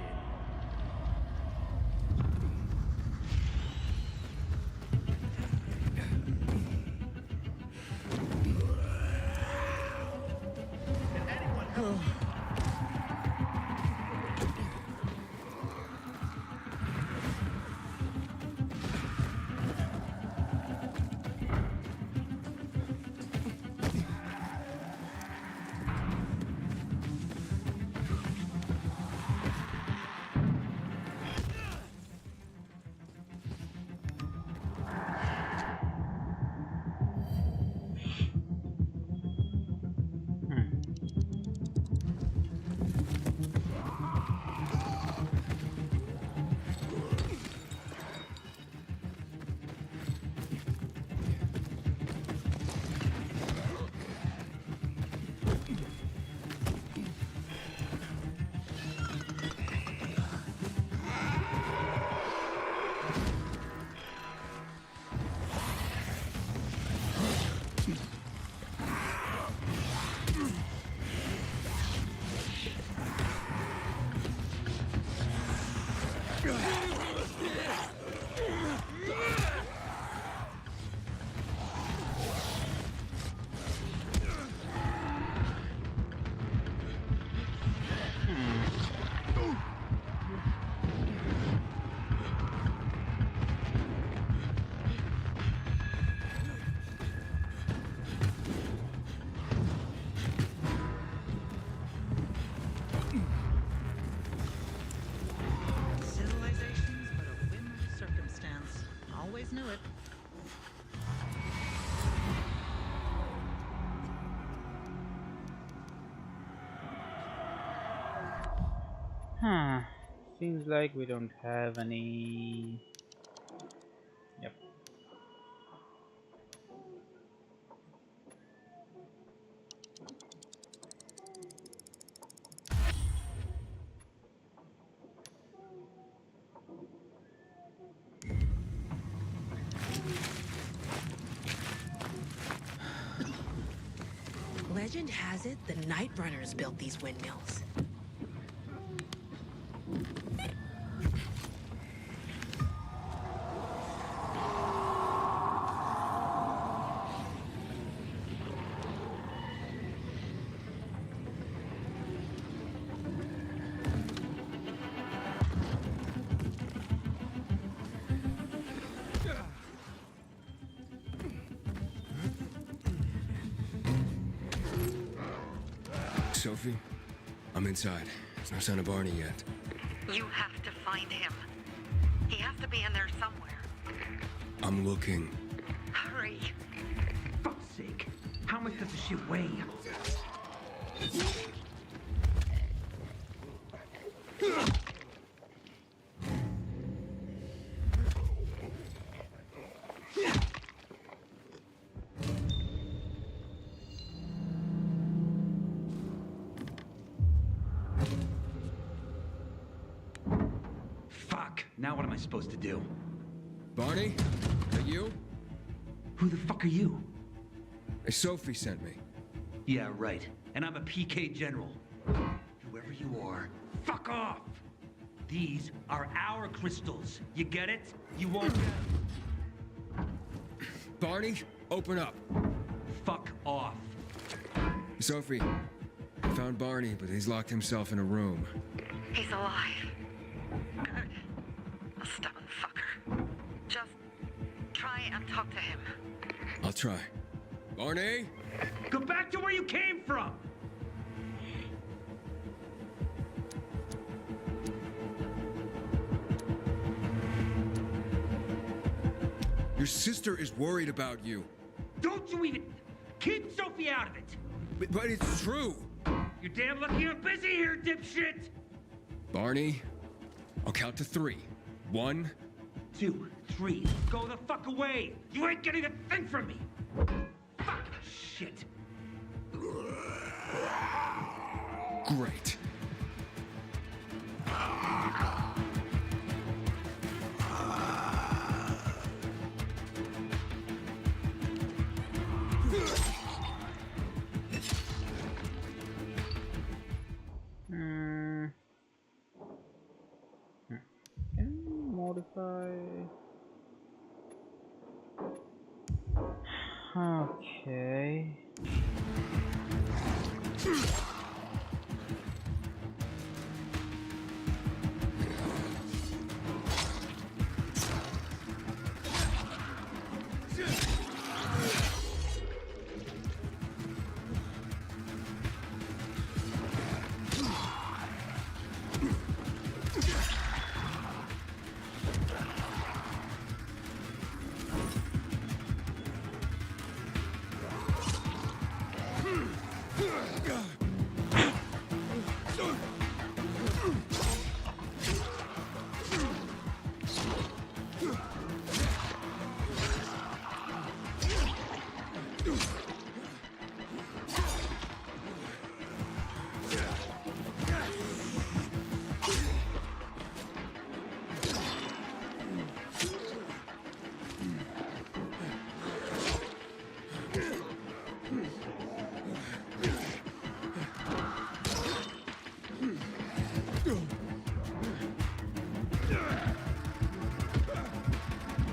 Huh. Seems like we don't have any. Yep. Legend has it the Night Runners built these windmills. Sophie, I'm inside. There's no sign of Barney yet. You have to find him. He has to be in there somewhere. I'm looking. Hurry. Fuck's sake. How much does the shit weigh? Fuck. Now what am I supposed to do? Barney? Are you? Who the fuck are you? Sophie sent me. Yeah, right. And I'm a PK general. Whoever you are, fuck off! These are our crystals. You get it? You won't get them. Barney, open up. Fuck off. Sophie, I found Barney, but he's locked himself in a room. He's alive. Good. A stubborn fucker. Just try and talk to him. I'll try. Barney? Go back to where you came from! Your sister is worried about you. Don't you even... Keep Sophie out of it! But it's true. You're damn lucky I'm busy here, dipshit! Barney, I'll count to 3. 1, 2, 3. Go the fuck away! You ain't getting a thing from me! Fuck shit! Great. Can we modify? Okay.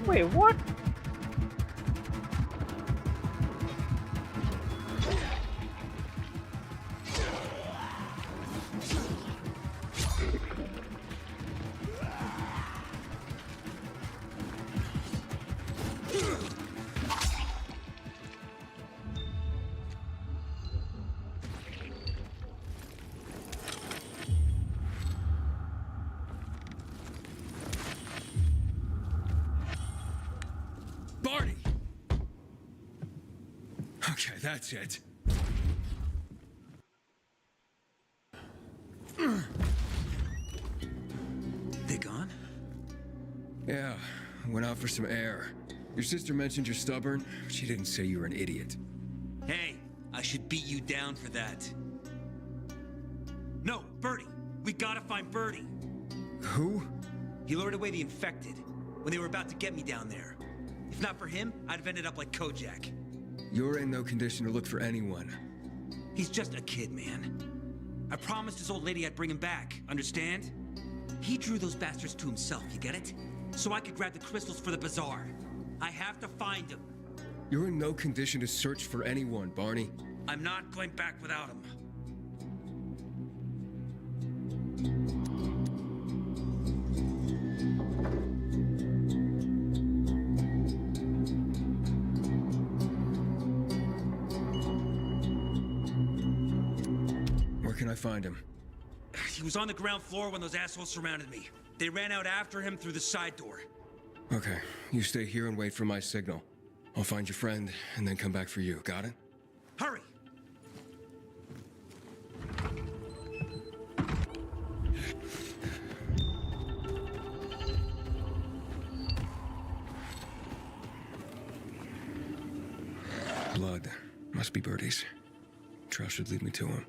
Wait, what? Barney! Okay, that's it. Yeah, went out for some air. Your sister mentioned you're stubborn. She didn't say you were an idiot. Hey, I should beat you down for that. No, Birdie. We gotta find Birdie. Who? He lured away the infected when they were about to get me down there. If not for him, I'd have ended up like Kojak. You're in no condition to look for anyone. He's just a kid, man. I promised his old lady I'd bring him back, understand? He drew those bastards to himself, you get it? So I could grab the crystals for the bazaar. I have to find him. You're in no condition to search for anyone, Barney. I'm not going back without him. Where can I find him? He was on the ground floor when those assholes surrounded me. They ran out after him through the side door. Okay, you stay here and wait for my signal. I'll find your friend and then come back for you, got it? Hurry! Blood. Must be Birdie's. Trail should lead me to him.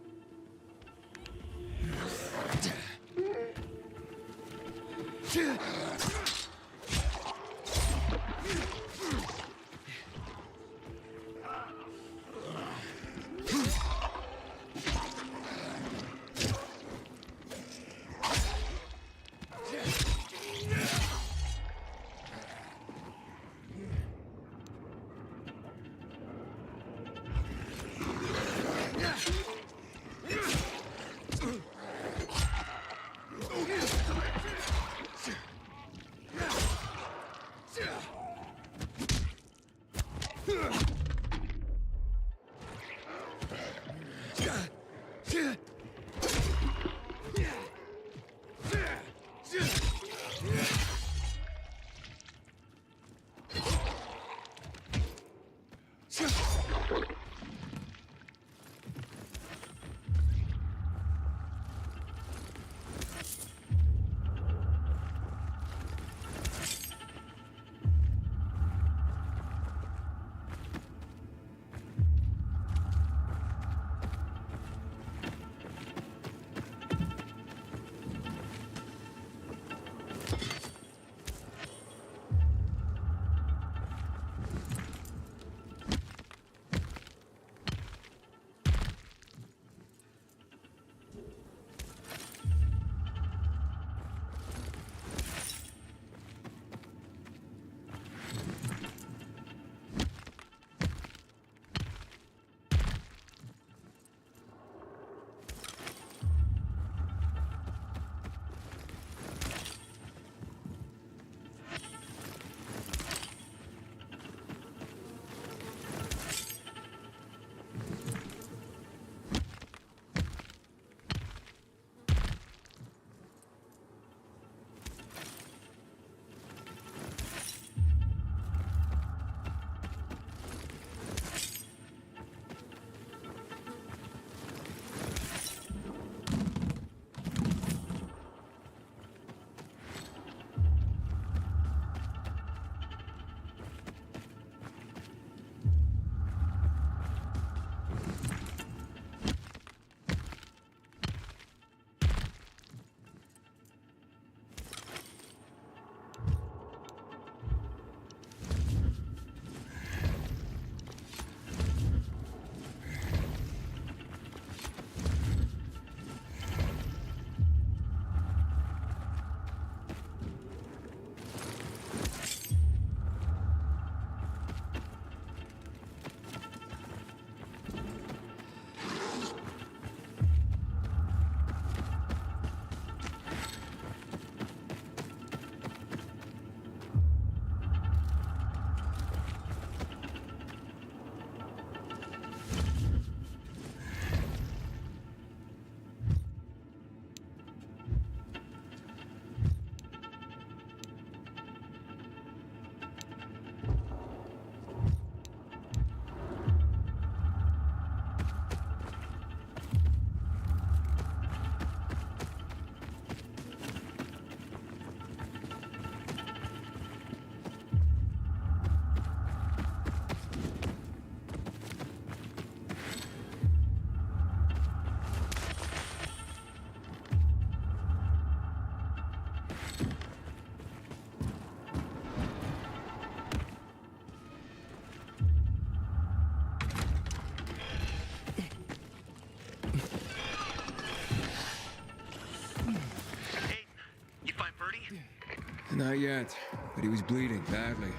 Not yet, but he was bleeding badly.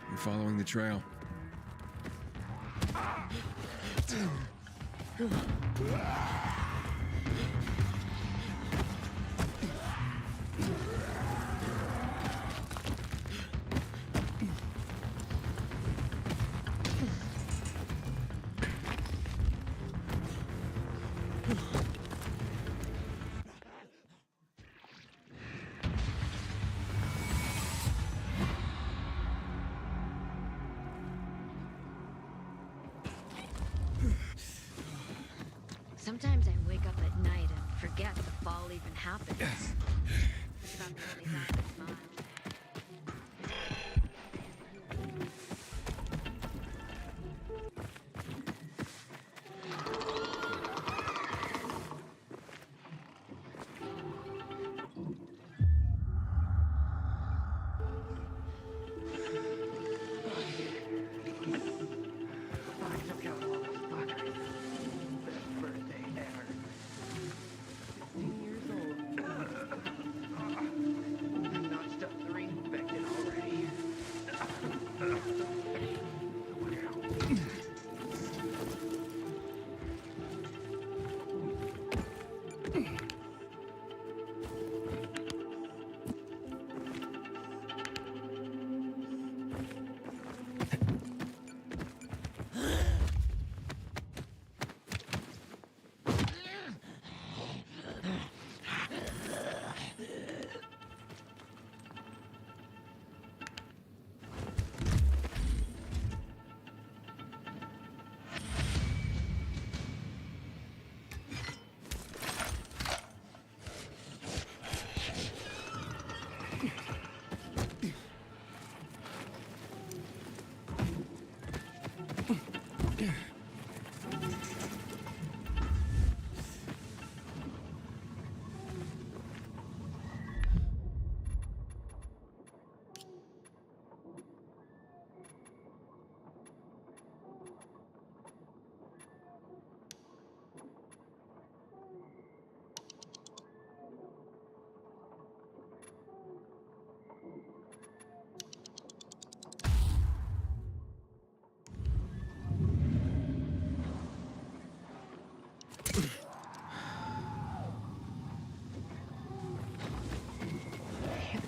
We're following the trail. Sometimes I wake up at night and forget the fall even happened. If I'm really that smile.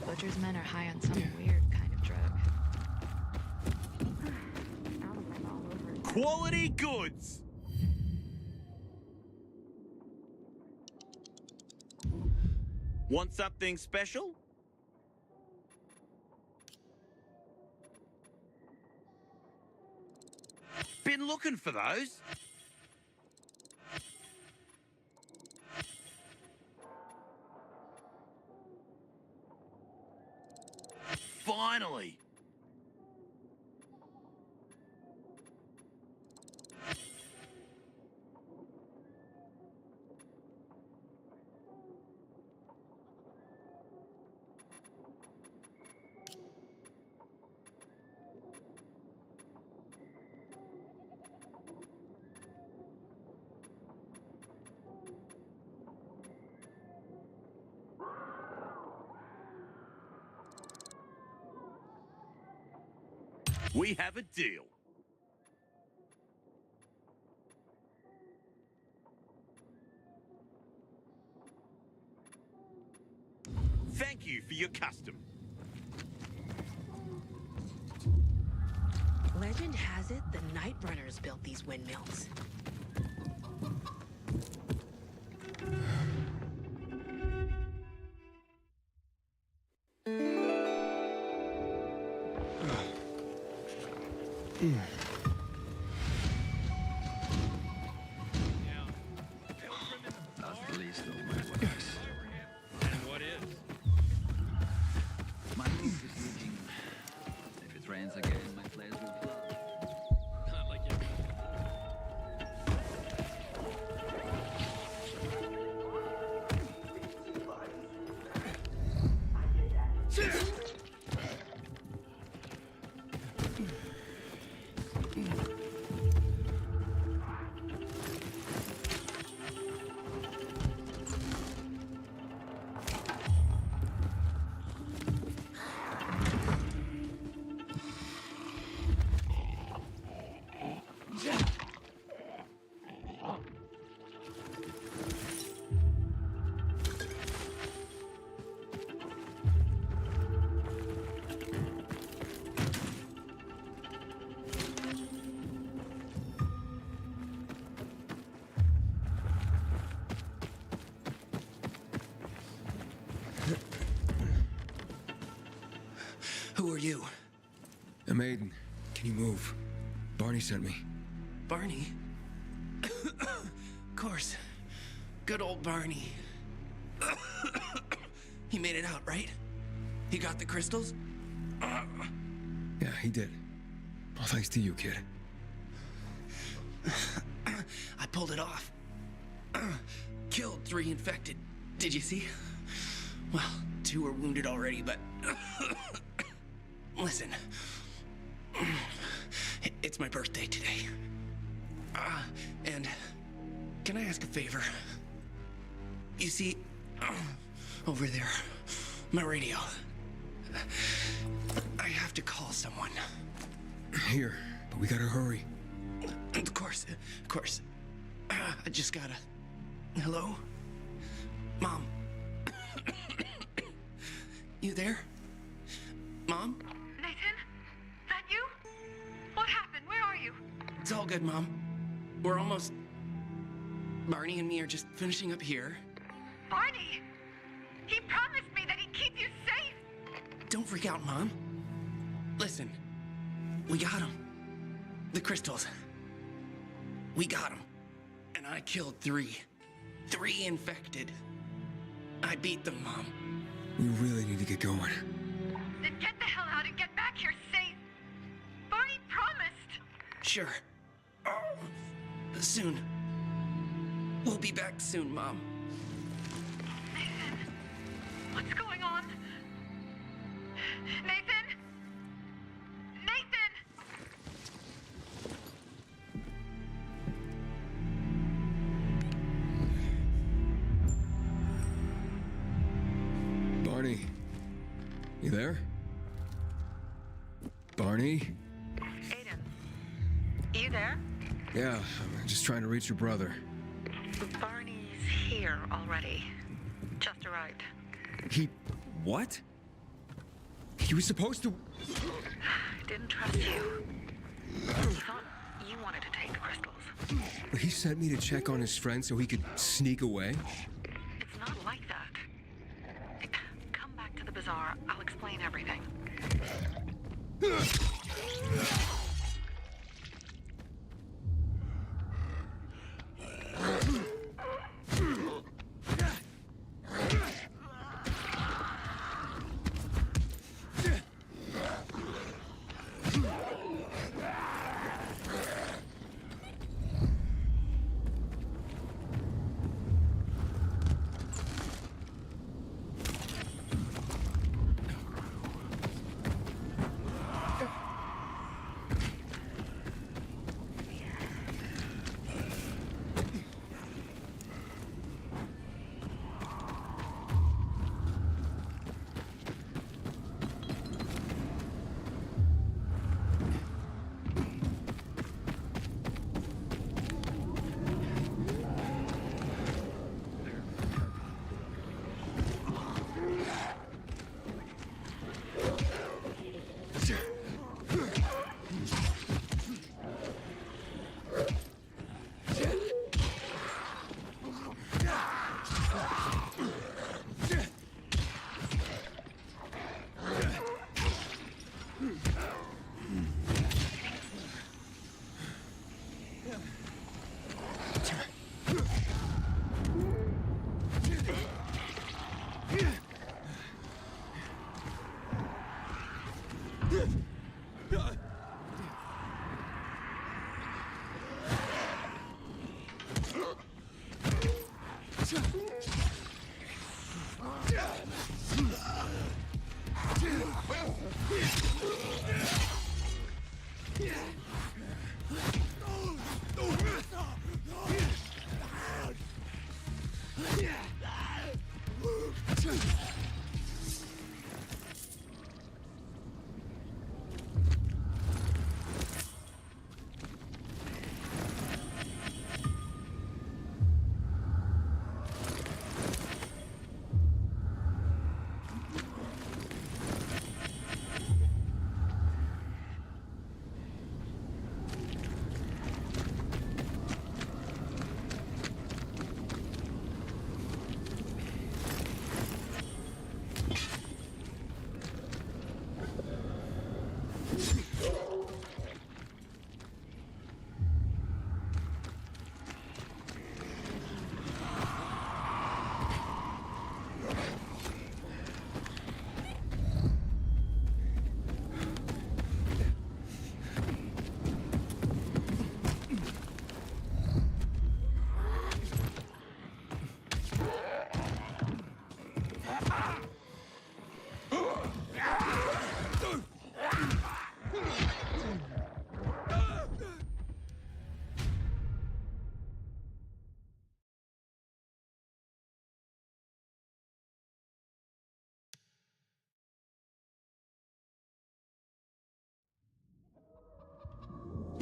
Butcher's men are high on some weird kind of drug. Quality goods! Want something special? Been looking for those? Finally! We have a deal. Thank you for your custom. Legend has it the Night Runners built these windmills. That's the least of my worries. And what is? My lease is leaking. If it rains again, my place will flood. Not like you. Who are you? I'm Aiden. Can you move? Barney sent me. Barney? Of course. Good old Barney. He made it out, right? He got the crystals? Yeah, he did. All thanks to you, kid. I pulled it off. Killed 3 infected. Did you see? Well, 2 are wounded already, but... Listen. It's my birthday today. And can I ask a favor? You see, over there, my radio. I have to call someone. Here, but we gotta hurry. Of course, of course. I just gotta... Hello? Mom? You there? Mom? Nathan? That you? What happened? Where are you? It's all good, Mom. We're almost... Barney and me are just finishing up here. Barney! He promised me that he'd keep you safe! Don't freak out, Mom. Listen. We got him. The crystals. We got him. And I killed 3. 3 infected. I beat them, Mom. We really need to get going. Then get the hell out and get back here safe! Barney promised! Sure. Soon. We'll be back soon, Mom. Nathan? What's going on? Nathan? Nathan! Barney. You there? Barney? Aiden. You there? Yeah, I'm just trying to reach your brother. Barney's here already. Just arrived. He... what? He was supposed to... Didn't trust you. He thought you wanted to take the crystals. But he sent me to check on his friend so he could sneak away? It's not like that. Come back to the bazaar. I'll explain everything.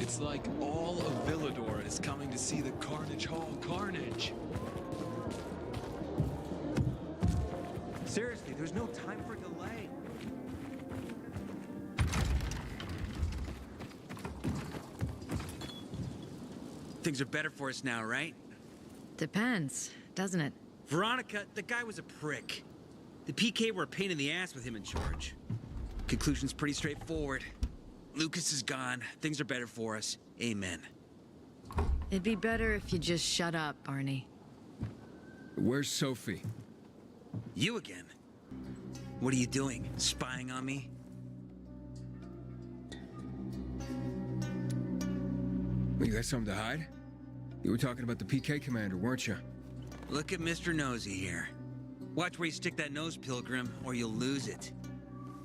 It's like all of Villador is coming to see the Carnage Hall carnage. Seriously, there's no time for delay. Things are better for us now, right? Depends, doesn't it? Veronica, the guy was a prick. The PK were a pain in the ass with him in charge. Conclusion's pretty straightforward. Lucas is gone. Things are better for us. Amen. It'd be better if you just shut up, Barney. Where's Sophie? You again? What are you doing? Spying on me? Well, you got something to hide? You were talking about the PK commander, weren't you? Look at Mr. Nosy here. Watch where you stick that nose, Pilgrim, or you'll lose it.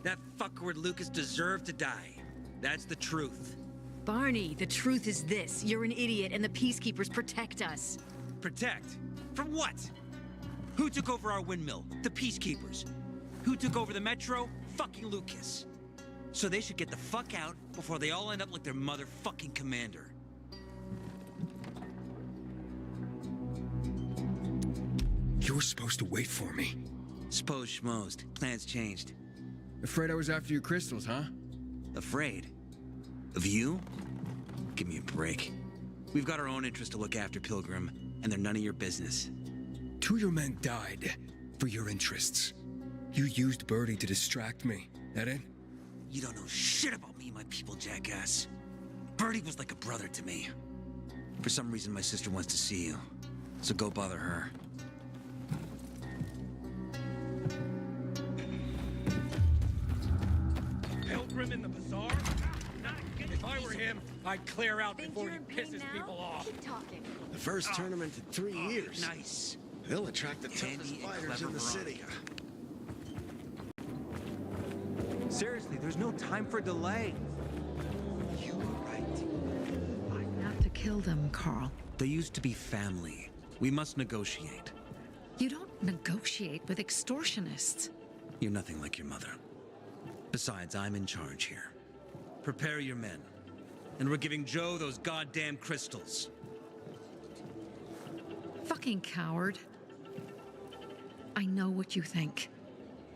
That fuckward Lucas deserved to die. That's the truth. Barney, the truth is this. You're an idiot and the Peacekeepers protect us. Protect? From what? Who took over our windmill? The Peacekeepers. Who took over the Metro? Fucking Lucas. So they should get the fuck out before they all end up like their motherfucking commander. You were supposed to wait for me. Suppose schmozed. Plans changed. Afraid I was after your crystals, huh? Afraid? Of you? Give me a break. We've got our own interests to look after, Pilgrim, and they're none of your business. 2 of your men died for your interests. You used Birdie to distract me. That it? You don't know shit about me and my people, jackass. Birdie was like a brother to me. For some reason, my sister wants to see you, so go bother her. Pilgrim in the bazaar? If I were him, I'd clear out before he pisses people off. Keep talking. The first tournament in 3 years. Nice. He'll attract the toughest Handy and fighters clever in the city. Seriously, there's no time for delay. You were right. I have to kill them, Carl. They used to be family. We must negotiate. You don't negotiate with extortionists. You're nothing like your mother. Besides, I'm in charge here. Prepare your men. And we're giving Joe those goddamn crystals. Fucking coward. I know what you think.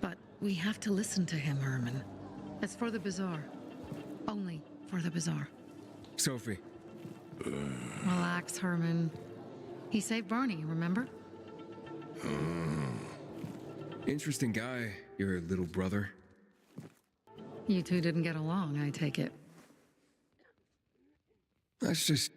But we have to listen to him, Herman. It's for the bazaar. Only for the bazaar. Sophie. Relax, Herman. He saved Barney, remember? Interesting guy, your little brother. You two didn't get along, I take it. That's just...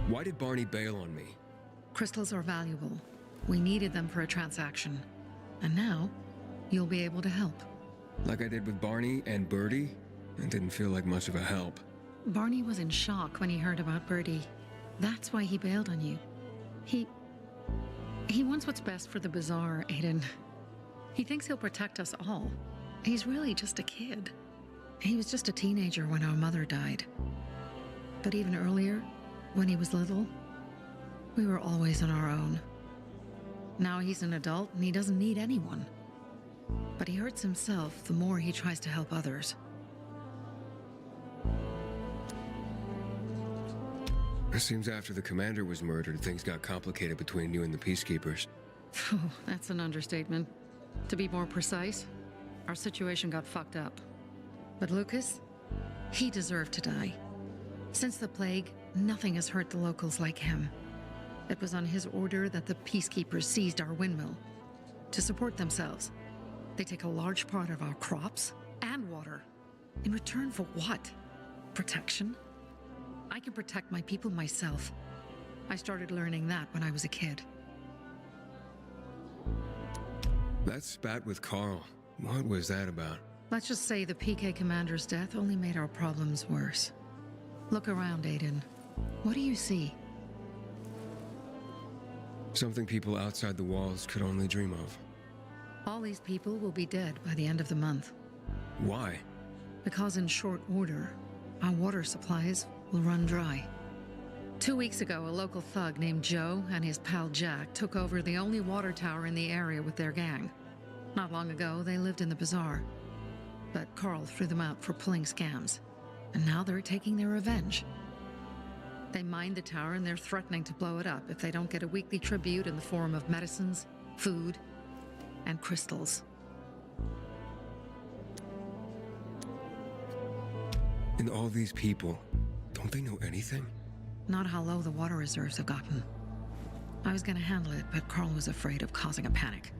Why did Barney bail on me? Crystals are valuable. We needed them for a transaction. And now, you'll be able to help. Like I did with Barney and Birdie? It didn't feel like much of a help. Barney was in shock when he heard about Birdie. That's why he bailed on you. He wants what's best for the bazaar, Aiden. He thinks he'll protect us all. He's really just a kid. He was just a teenager when our mother died. But even earlier, when he was little, we were always on our own. Now he's an adult and he doesn't need anyone. But he hurts himself the more he tries to help others. It seems after the commander was murdered, things got complicated between you and the Peacekeepers. Oh, that's an understatement. To be more precise, our situation got fucked up. But Lucas, he deserved to die. Since the plague, nothing has hurt the locals like him. It was on his order that the Peacekeepers seized our windmill. To support themselves, they take a large part of our crops and water. In return for what? Protection? I can protect my people myself. I started learning that when I was a kid. That spat with Carl, what was that about? Let's just say the PK commander's death only made our problems worse. Look around, Aiden. What do you see? Something people outside the walls could only dream of. All these people will be dead by the end of the month. Why? Because in short order, our water supplies will run dry. 2 weeks ago, a local thug named Joe and his pal Jack took over the only water tower in the area with their gang. Not long ago, they lived in the bazaar. But Carl threw them out for pulling scams. And now they're taking their revenge. They mined the tower and they're threatening to blow it up if they don't get a weekly tribute in the form of medicines, food, and crystals. And all these people, don't they know anything? Not how low the water reserves have gotten. I was gonna handle it, but Carl was afraid of causing a panic.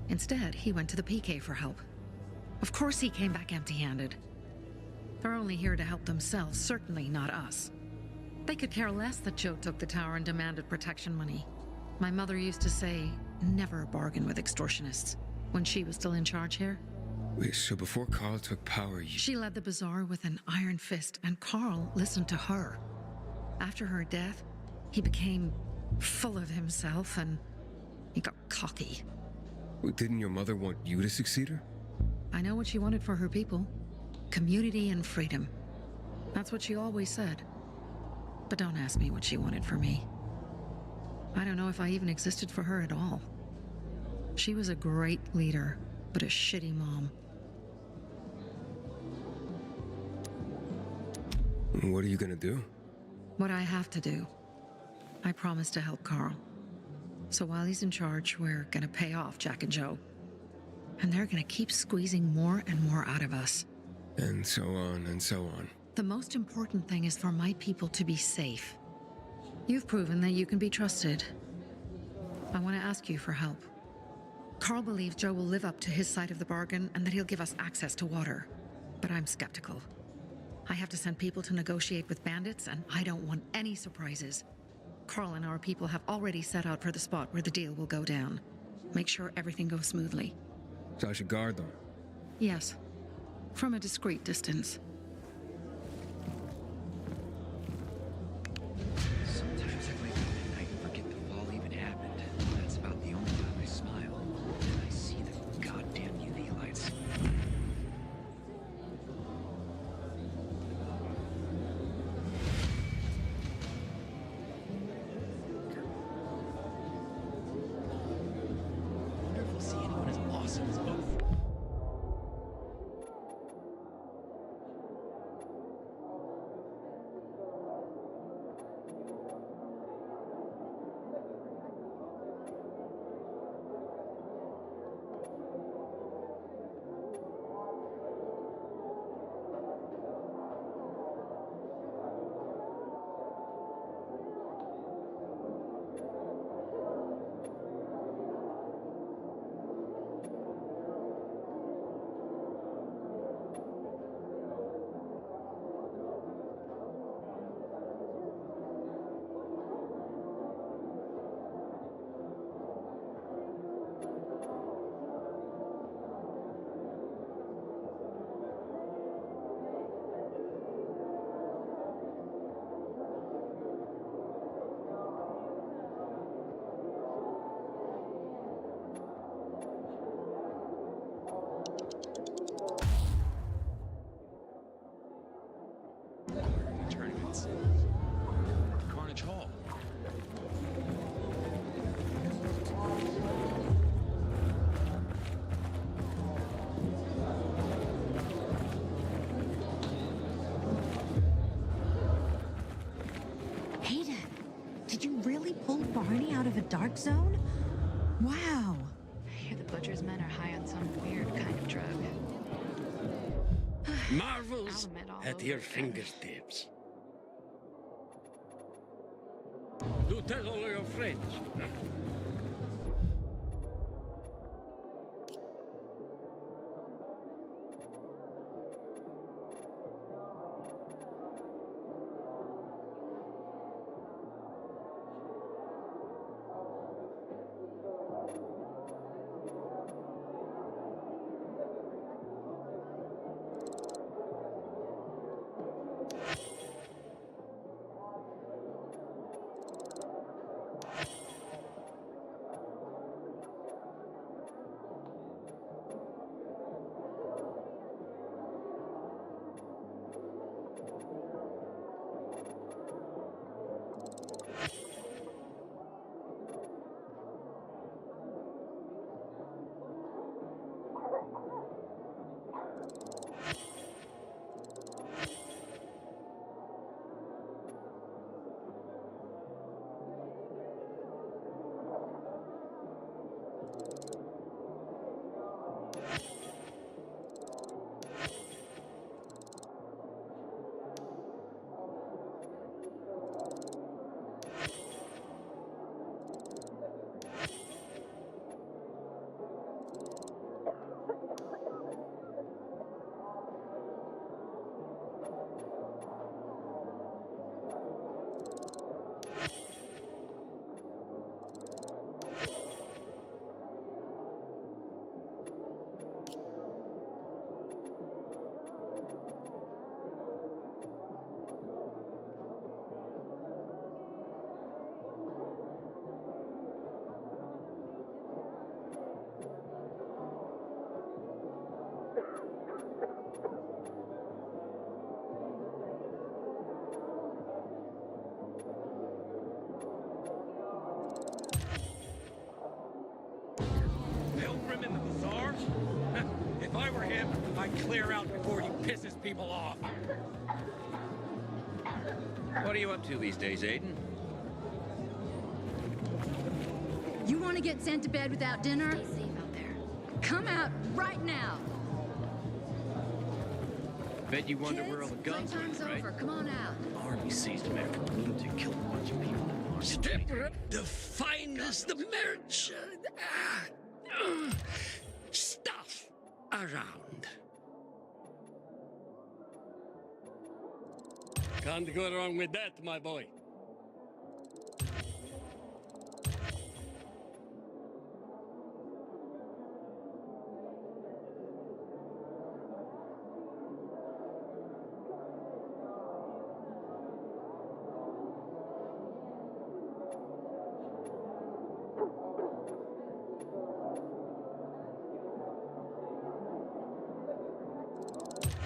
Instead, he went to the PK for help. Of course he came back empty-handed. They're only here to help themselves, certainly not us. They could care less that Joe took the tower and demanded protection money. My mother used to say, never bargain with extortionists, when she was still in charge here. Wait, so before Carl took power, She led the bazaar with an iron fist, and Carl listened to her. After her death, he became full of himself and he got cocky. Didn't your mother want you to succeed her? I know what she wanted for her people. Community and freedom. That's what she always said. But don't ask me what she wanted for me. I don't know if I even existed for her at all. She was a great leader, but a shitty mom. What are you gonna do? What I have to do. I promised to help Carl. So while he's in charge, we're gonna pay off Jack and Joe. And they're gonna keep squeezing more and more out of us. And so on and so on. The most important thing is for my people to be safe. You've proven that you can be trusted. I want to ask you for help. Carl believes Joe will live up to his side of the bargain and that he'll give us access to water. But I'm skeptical. I have to send people to negotiate with bandits, and I don't want any surprises. Carl and our people have already set out for the spot where the deal will go down. Make sure everything goes smoothly. So I should guard them? Yes. From a discreet distance. Sometimes I wake up at night and forget the fall even happened. That's about the only time I smile. And I see the goddamn UV lights. I wonder if we'll see anyone as awesome as both. Tournaments. Carnage Hall. Hayden, did you really pull Barney out of a dark zone? Wow. I hear the Butcher's men are high on some weird kind of drug. Marvels I'll admit all at over your again. fingertips. Do tell all your friends. I clear out before he pisses people off. What are you up to these days, Aiden? You want to get sent to bed without dinner? Stay safe out there. Come out right now. Bet you wonder Kids, where all the guns playtime's went, right? over. Come on out. Army seized him after a lunatic killed a bunch of people in March. The finest merchant stuff around. Can't go wrong with that, my boy.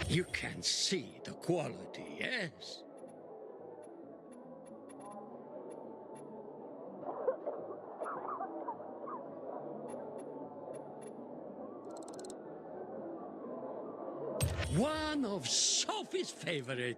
You can see the quality, yes? One of Sophie's favorite.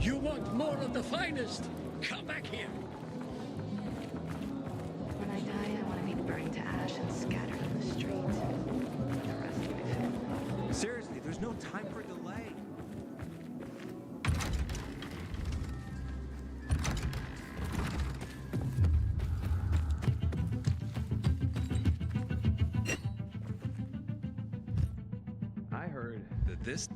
You want more of the finest? Come back here. When I die, I want to be burned to ash and scattered on the street. The rest of my family. Seriously, there's no time for delay. I heard that this...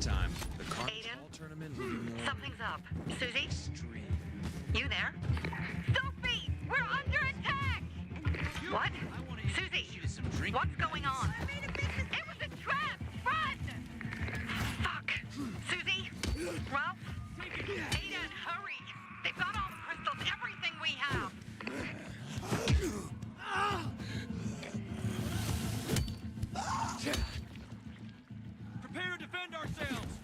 Time. The car Aiden? tournament will be more Something's up. Susie? You there? Sophie! We're under attack! What? Susie! What's going on? It was a trap! Run! Fuck! Susie? Ralph? Aiden, hurry! They've got all the crystals, everything we have! Prepare to defend ourselves!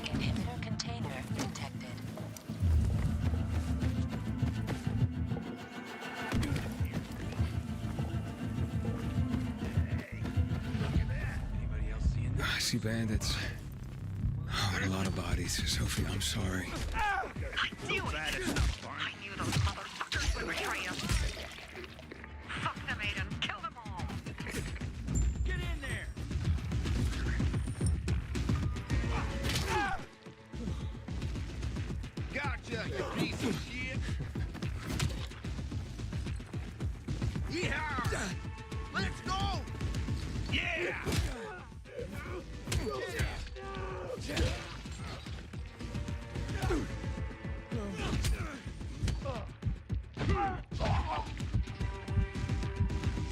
Inhibitor container detected. I see bandits. Oh, and a lot of bodies. Sophie, I'm sorry. I knew it! I knew those motherfuckers would betray us! Fuck them, Aiden! Kill them all! Get in there! Gotcha, you piece of shit! Yeehaw! Let's go! Yeah!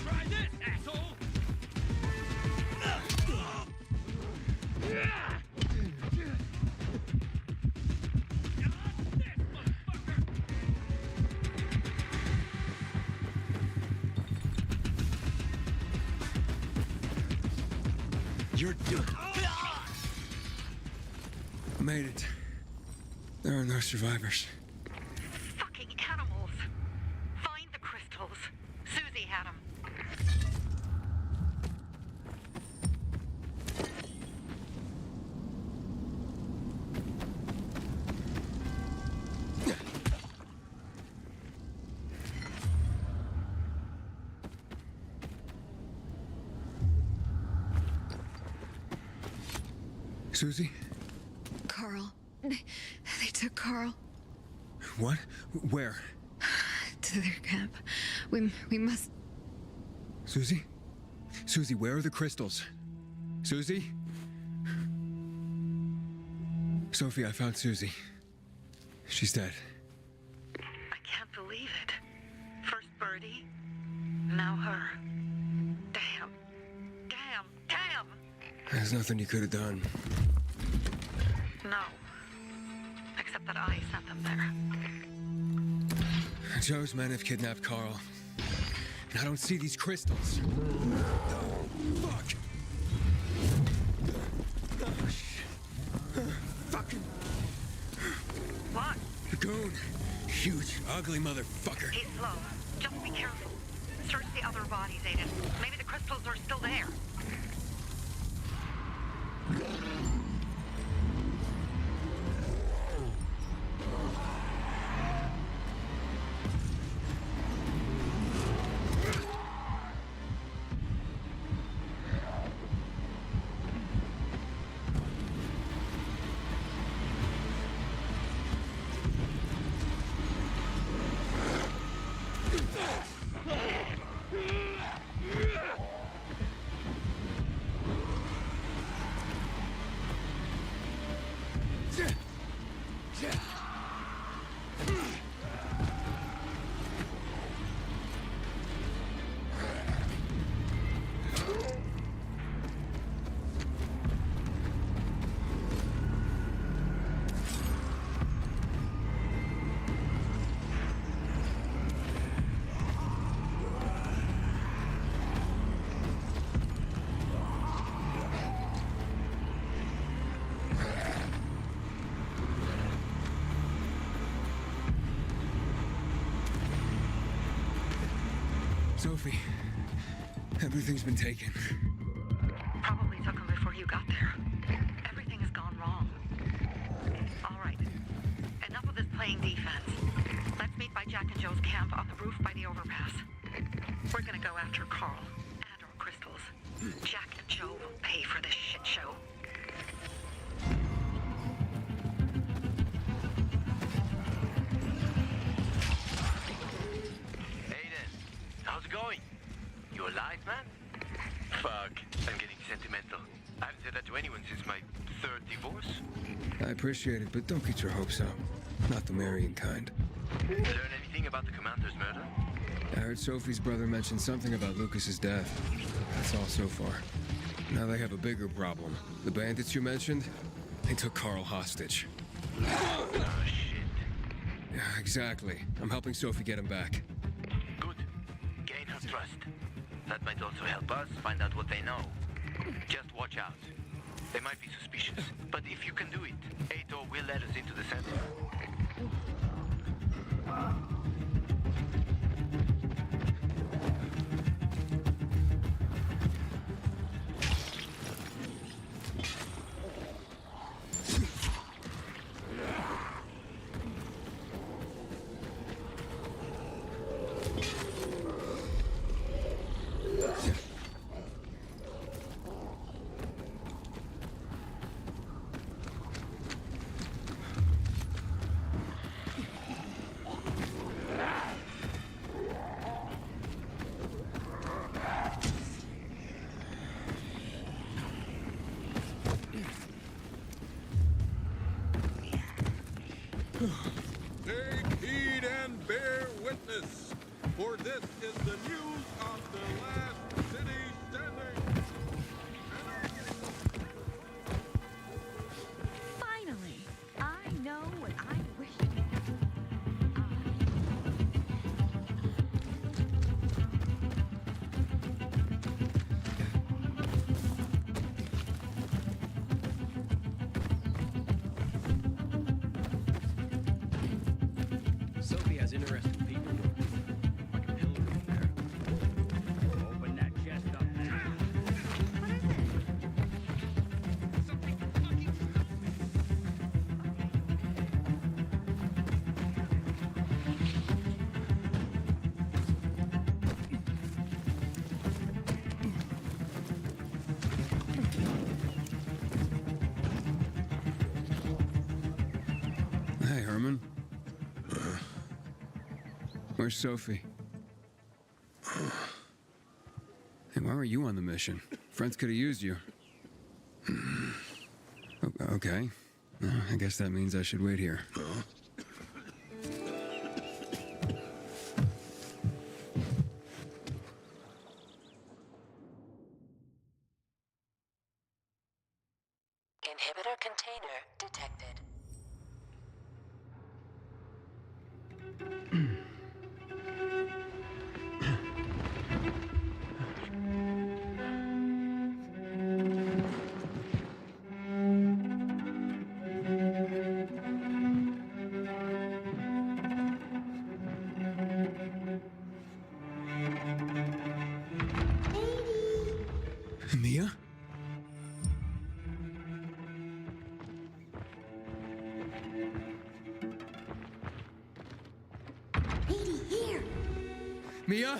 Try this, asshole! You're done. Made it. There are no survivors. Fucking animals! Find the crystals. Susie had them. Susie? Carl. They took Carl What? Where? to their camp. We must... Susie? Susie, where are the crystals? Susie? Sophie, I found Susie. She's dead. I can't believe it. First Birdie, now her. Damn. Damn. Damn. There's nothing you could have done. No. Except that I sent them there. Joe's men have kidnapped Carl. And I don't see these crystals. Fuck! Oh, shit. Fucking... What? The goon. Huge, ugly motherfucker. He's slow. Just be careful. Search the other bodies, Aiden. Maybe the crystals are still there. Sophie, everything's been taken. Probably took them before you got there. Everything has gone wrong. All right. Enough of this playing defense. Let's meet by Jack and Joe's camp on the roof by the overpass. We're gonna go after Carl and our crystals. Jack and Joe will pay for this shit show. How's it going? You alive, man? Fuck, I'm getting sentimental. I haven't said that to anyone since my third divorce. I appreciate it, but don't get your hopes up. Not the marrying kind. Learn anything about the commander's murder? I heard Sophie's brother mention something about Lucas's death. That's all so far. Now they have a bigger problem. The bandits you mentioned, they took Carl hostage. Oh, shit. Yeah, exactly. I'm helping Sophie get him back. Gain her trust. That might also help us find out what they know. Just watch out. They might be suspicious, but if you can do it, Ato will let us into the center. Take heed and bear witness, for this is the news of the last city standing. Finally, I know what I wish. Sophie has interesting people. Like a pillar in there. Open Where's Sophie? Hey, why were you on the mission? Friends could have used you. Okay. I guess that means I should wait here. Inhibitor container detected. Mia? Edie, here! Mia?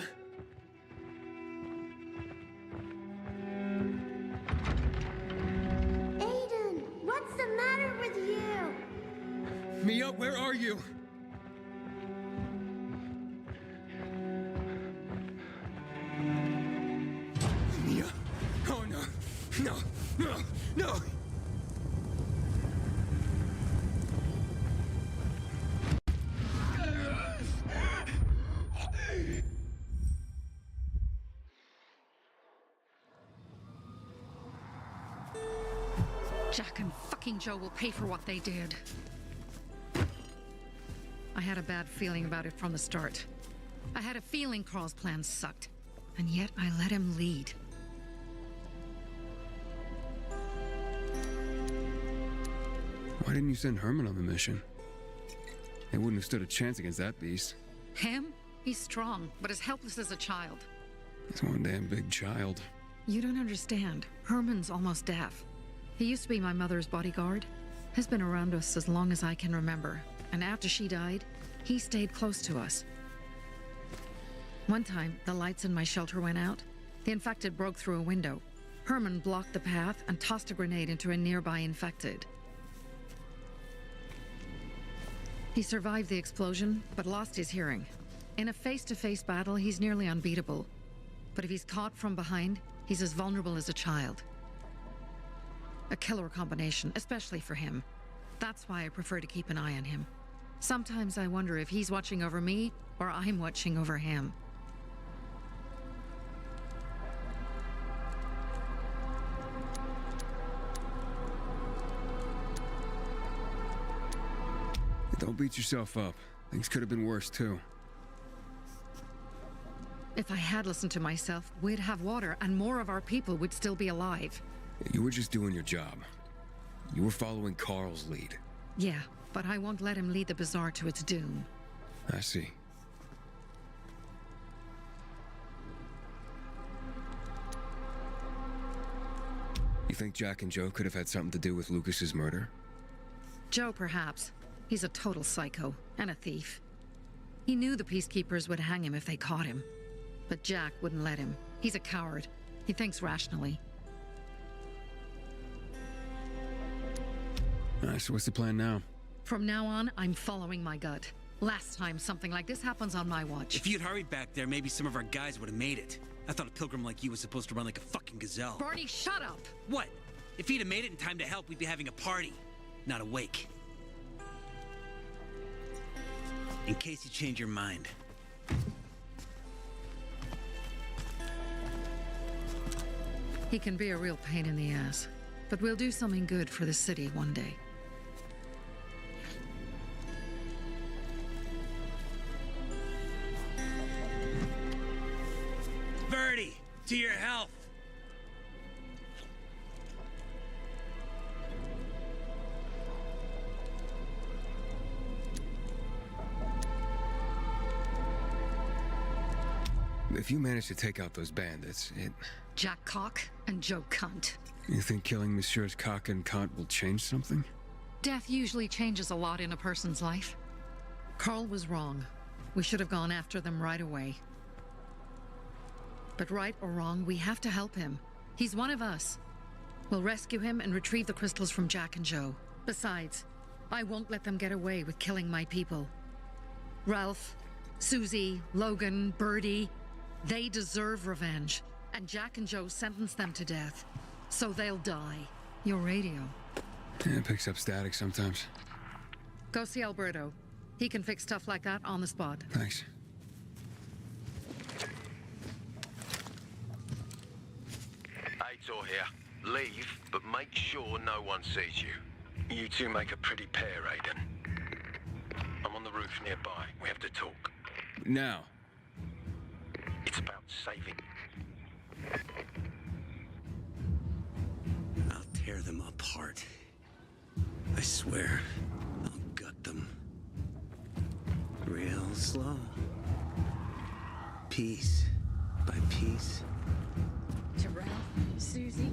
Aiden, what's the matter with you? Mia, where are you? Mia? Oh no. No. No. No. Jack and fucking Joe will pay for what they did. I had a bad feeling about it from the start. I had a feeling Carl's plan sucked, and yet I let him lead. Why didn't you send Herman on the mission? They wouldn't have stood a chance against that beast. Him? He's strong, but as helpless as a child. He's one damn big child. You don't understand. Herman's almost deaf. He used to be my mother's bodyguard. Has been around us as long as I can remember. And after she died, he stayed close to us. One time, the lights in my shelter went out. The infected broke through a window. Herman blocked the path and tossed a grenade into a nearby infected. He survived the explosion, but lost his hearing. In a face-to-face battle, he's nearly unbeatable. But if he's caught from behind, he's as vulnerable as a child. A killer combination, especially for him. That's why I prefer to keep an eye on him. Sometimes I wonder if he's watching over me, or I'm watching over him. Don't beat yourself up. Things could have been worse, too. If I had listened to myself, we'd have water and more of our people would still be alive. You were just doing your job. You were following Carl's lead. Yeah, but I won't let him lead the bazaar to its doom. I see. You think Jack and Joe could have had something to do with Lucas's murder? Joe, perhaps. He's a total psycho and a thief. He knew the peacekeepers would hang him if they caught him. But Jack wouldn't let him. He's a coward. He thinks rationally. So what's the plan now? From now on, I'm following my gut. Last time something like this happens on my watch. If you'd hurried back there, maybe some of our guys would have made it. I thought a pilgrim like you was supposed to run like a fucking gazelle. Barney, shut up! What? If he'd have made it in time to help, we'd be having a party, not a wake. In case you change your mind. He can be a real pain in the ass, but we'll do something good for the city one day. Birdie, to your health! If you manage to take out those bandits, Jack Cock and Joe Cunt. You think killing Messieurs Cock and Cunt will change something? Death usually changes a lot in a person's life. Carl was wrong. We should have gone after them right away. But right or wrong, we have to help him. He's one of us. We'll rescue him and retrieve the crystals from Jack and Joe. Besides, I won't let them get away with killing my people. Ralph, Susie, Logan, Birdie, they deserve revenge. And Jack and Joe sentenced them to death. So they'll die. Your radio. Yeah, it picks up static sometimes. Go see Alberto. He can fix stuff like that on the spot. Thanks. Aitor here. Leave, but make sure no one sees you. You two make a pretty pair, Aiden. I'm on the roof nearby. We have to talk. Now. It's about saving. I'll tear them apart. I swear, I'll gut them. Real slow. Piece by piece. To Ralph, Susie,